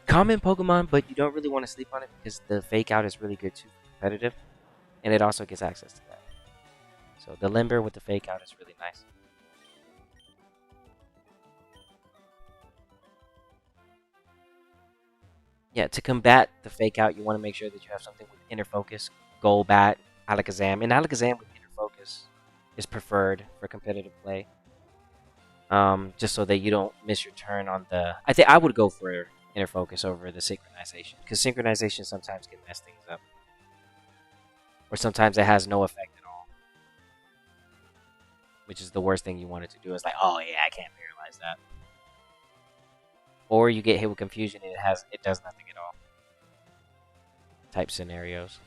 Common Pokemon, but you don't really want to sleep on it because the Fake Out is really good too for competitive, and it also gets access to that. So the Limber with the Fake Out is really nice. Yeah, to combat the Fake Out, you want to make sure that you have something with Inner Focus, Golbat, Alakazam. And Alakazam with Inner Focus is preferred for competitive play. Just so that you don't miss your turn on the. I think I would go for inner focus over the synchronization, because synchronization sometimes can mess things up, or sometimes it has no effect at all, which is the worst thing you wanted to do. Is like, oh yeah, I can't paralyze that, or you get hit with confusion and it does nothing at all. Type scenarios.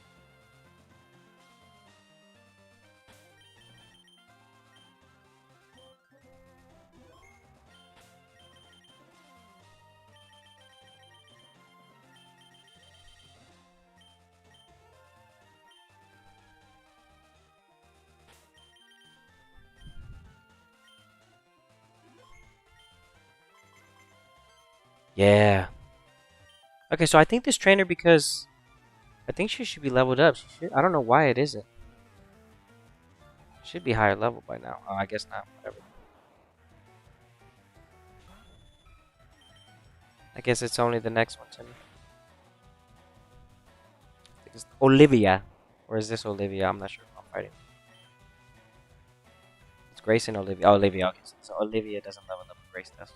Yeah. Okay, so I think this trainer, because I think she should be leveled up. I don't know why it isn't. Should be higher level by now. Oh, I guess not. Whatever. I guess it's only the next one to me. It's Olivia. Or is this Olivia? I'm not sure if I'm fighting. It's Grace and Olivia. Oh, Olivia. Okay, so Olivia doesn't level up, Grace does.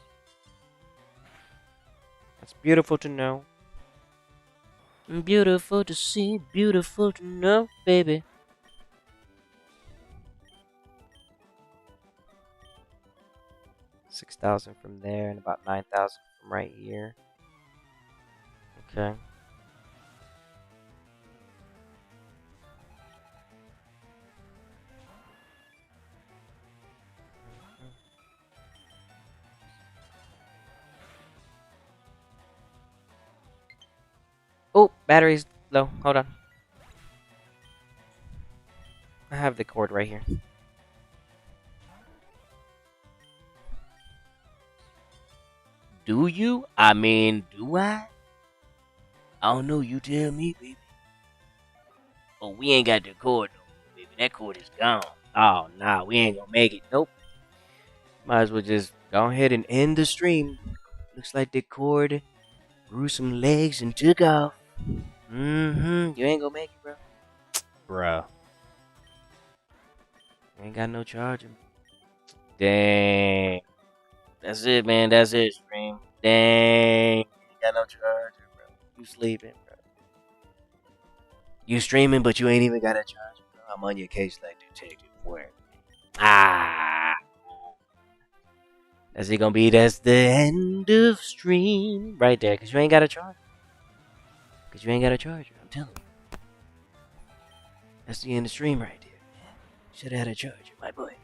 That's beautiful to know. Beautiful to see, beautiful to know, baby. 6,000 from there and about 9,000 from right here. Okay. Oh, battery's low. Hold on. I have the cord right here. Do you? I mean, do I? I don't know. You tell me, baby. Oh, we ain't got the cord, though, baby. That cord is gone. Oh, nah, we ain't gonna make it. Nope. Might as well just go ahead and end the stream. Looks like the cord grew some legs and took off. Mm-hmm. You ain't gonna make it, bro. Bruh. You ain't got no charger. Dang. That's it, man. That's it, stream. Dang. You ain't got no charger, bro. You sleeping, bro. You streaming, but you ain't even got a charger, bro. I'm on your case like Detective Where? Ah. That's it gonna be. That's the end of stream. Right there, because you ain't got a charger. Because you ain't got a charger. I'm telling you. That's the end of stream right there. Should have had a charger, my boy.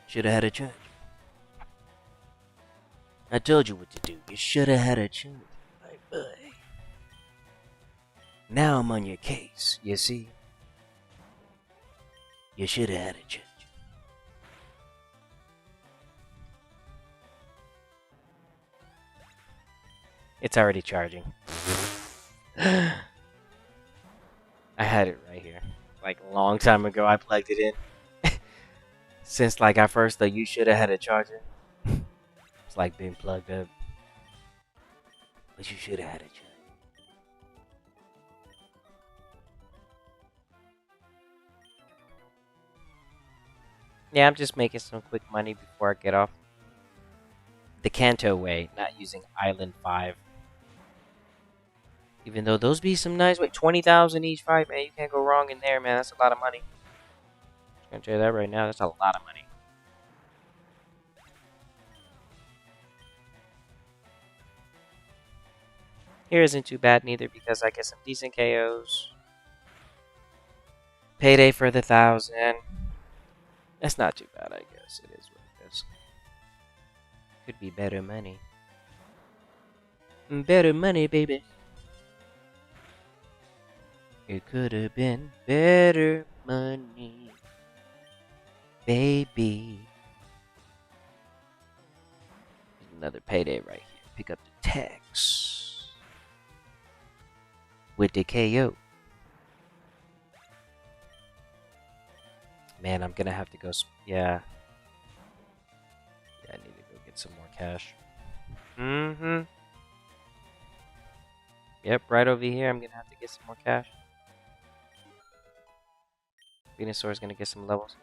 Should have had a charger. I told you what to do. You should have had a charger, my boy. Now I'm on your case, you see? You should have had a charger. It's already charging. I had it right here. Like a long time ago, I plugged it in. Since like I first thought you should have had a charger. It's like being plugged up. But you should have had a charger. Yeah, I'm just making some quick money before I get off. The Kanto way, not using Island 5. Even though those be some nice, wait, 20,000 each fight, man. You can't go wrong in there, man. That's a lot of money. I'm gonna tell you that right now. That's a lot of money. Here isn't too bad neither, because I get some decent KOs. Payday for the 1,000. That's not too bad, I guess. It is what it is. Could be better money. Better money, baby. It could have been better money, baby. Another payday right here. Pick up the tax with the KO. Man, I'm gonna have to go. Yeah. Yeah, I need to go get some more cash. Mm-hmm. Yep, right over here. I'm gonna have to get some more cash. Venusaur's gonna get some levels.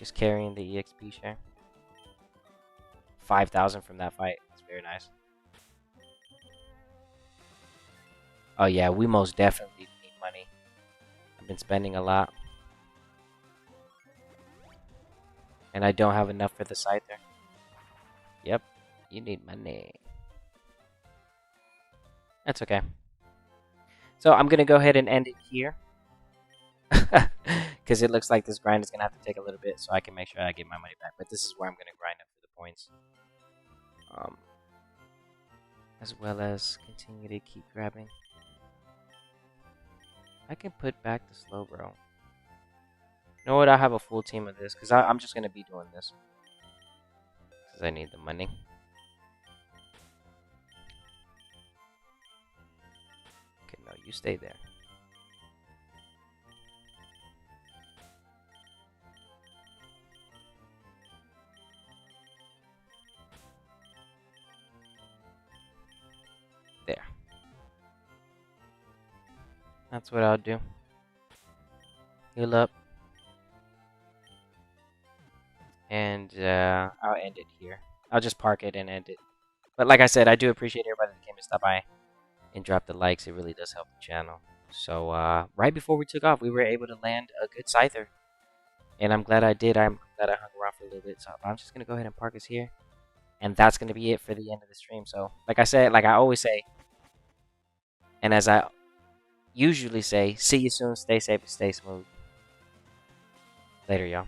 Just carrying the EXP share. 5,000 from that fight. That's very nice. Oh yeah, we most definitely need money. I've been spending a lot. And I don't have enough for the Scyther. Yep, you need money. That's okay. So I'm going to go ahead and end it here. Because it looks like this grind is going to have to take a little bit so I can make sure I get my money back. But this is where I'm going to grind up for the points. As well as continue to keep grabbing. I can put back the slow bro. You know what? I have a full team of this because I'm just going to be doing this. Because I need the money. Okay, no, you stay there. There. That's what I'll do. Heal up. And I'll end it here. I'll just park it and end it. But like I said, I do appreciate everybody that came to stop by and drop the likes. It really does help the channel. So right before we took off, we were able to land a good Scyther. And I'm glad I did. I'm glad I hung around for a little bit. So I'm just going to go ahead and park us here. And that's going to be it for the end of the stream. So like I said, like I always say, and as I usually say, see you soon, stay safe, and stay smooth. Later, y'all.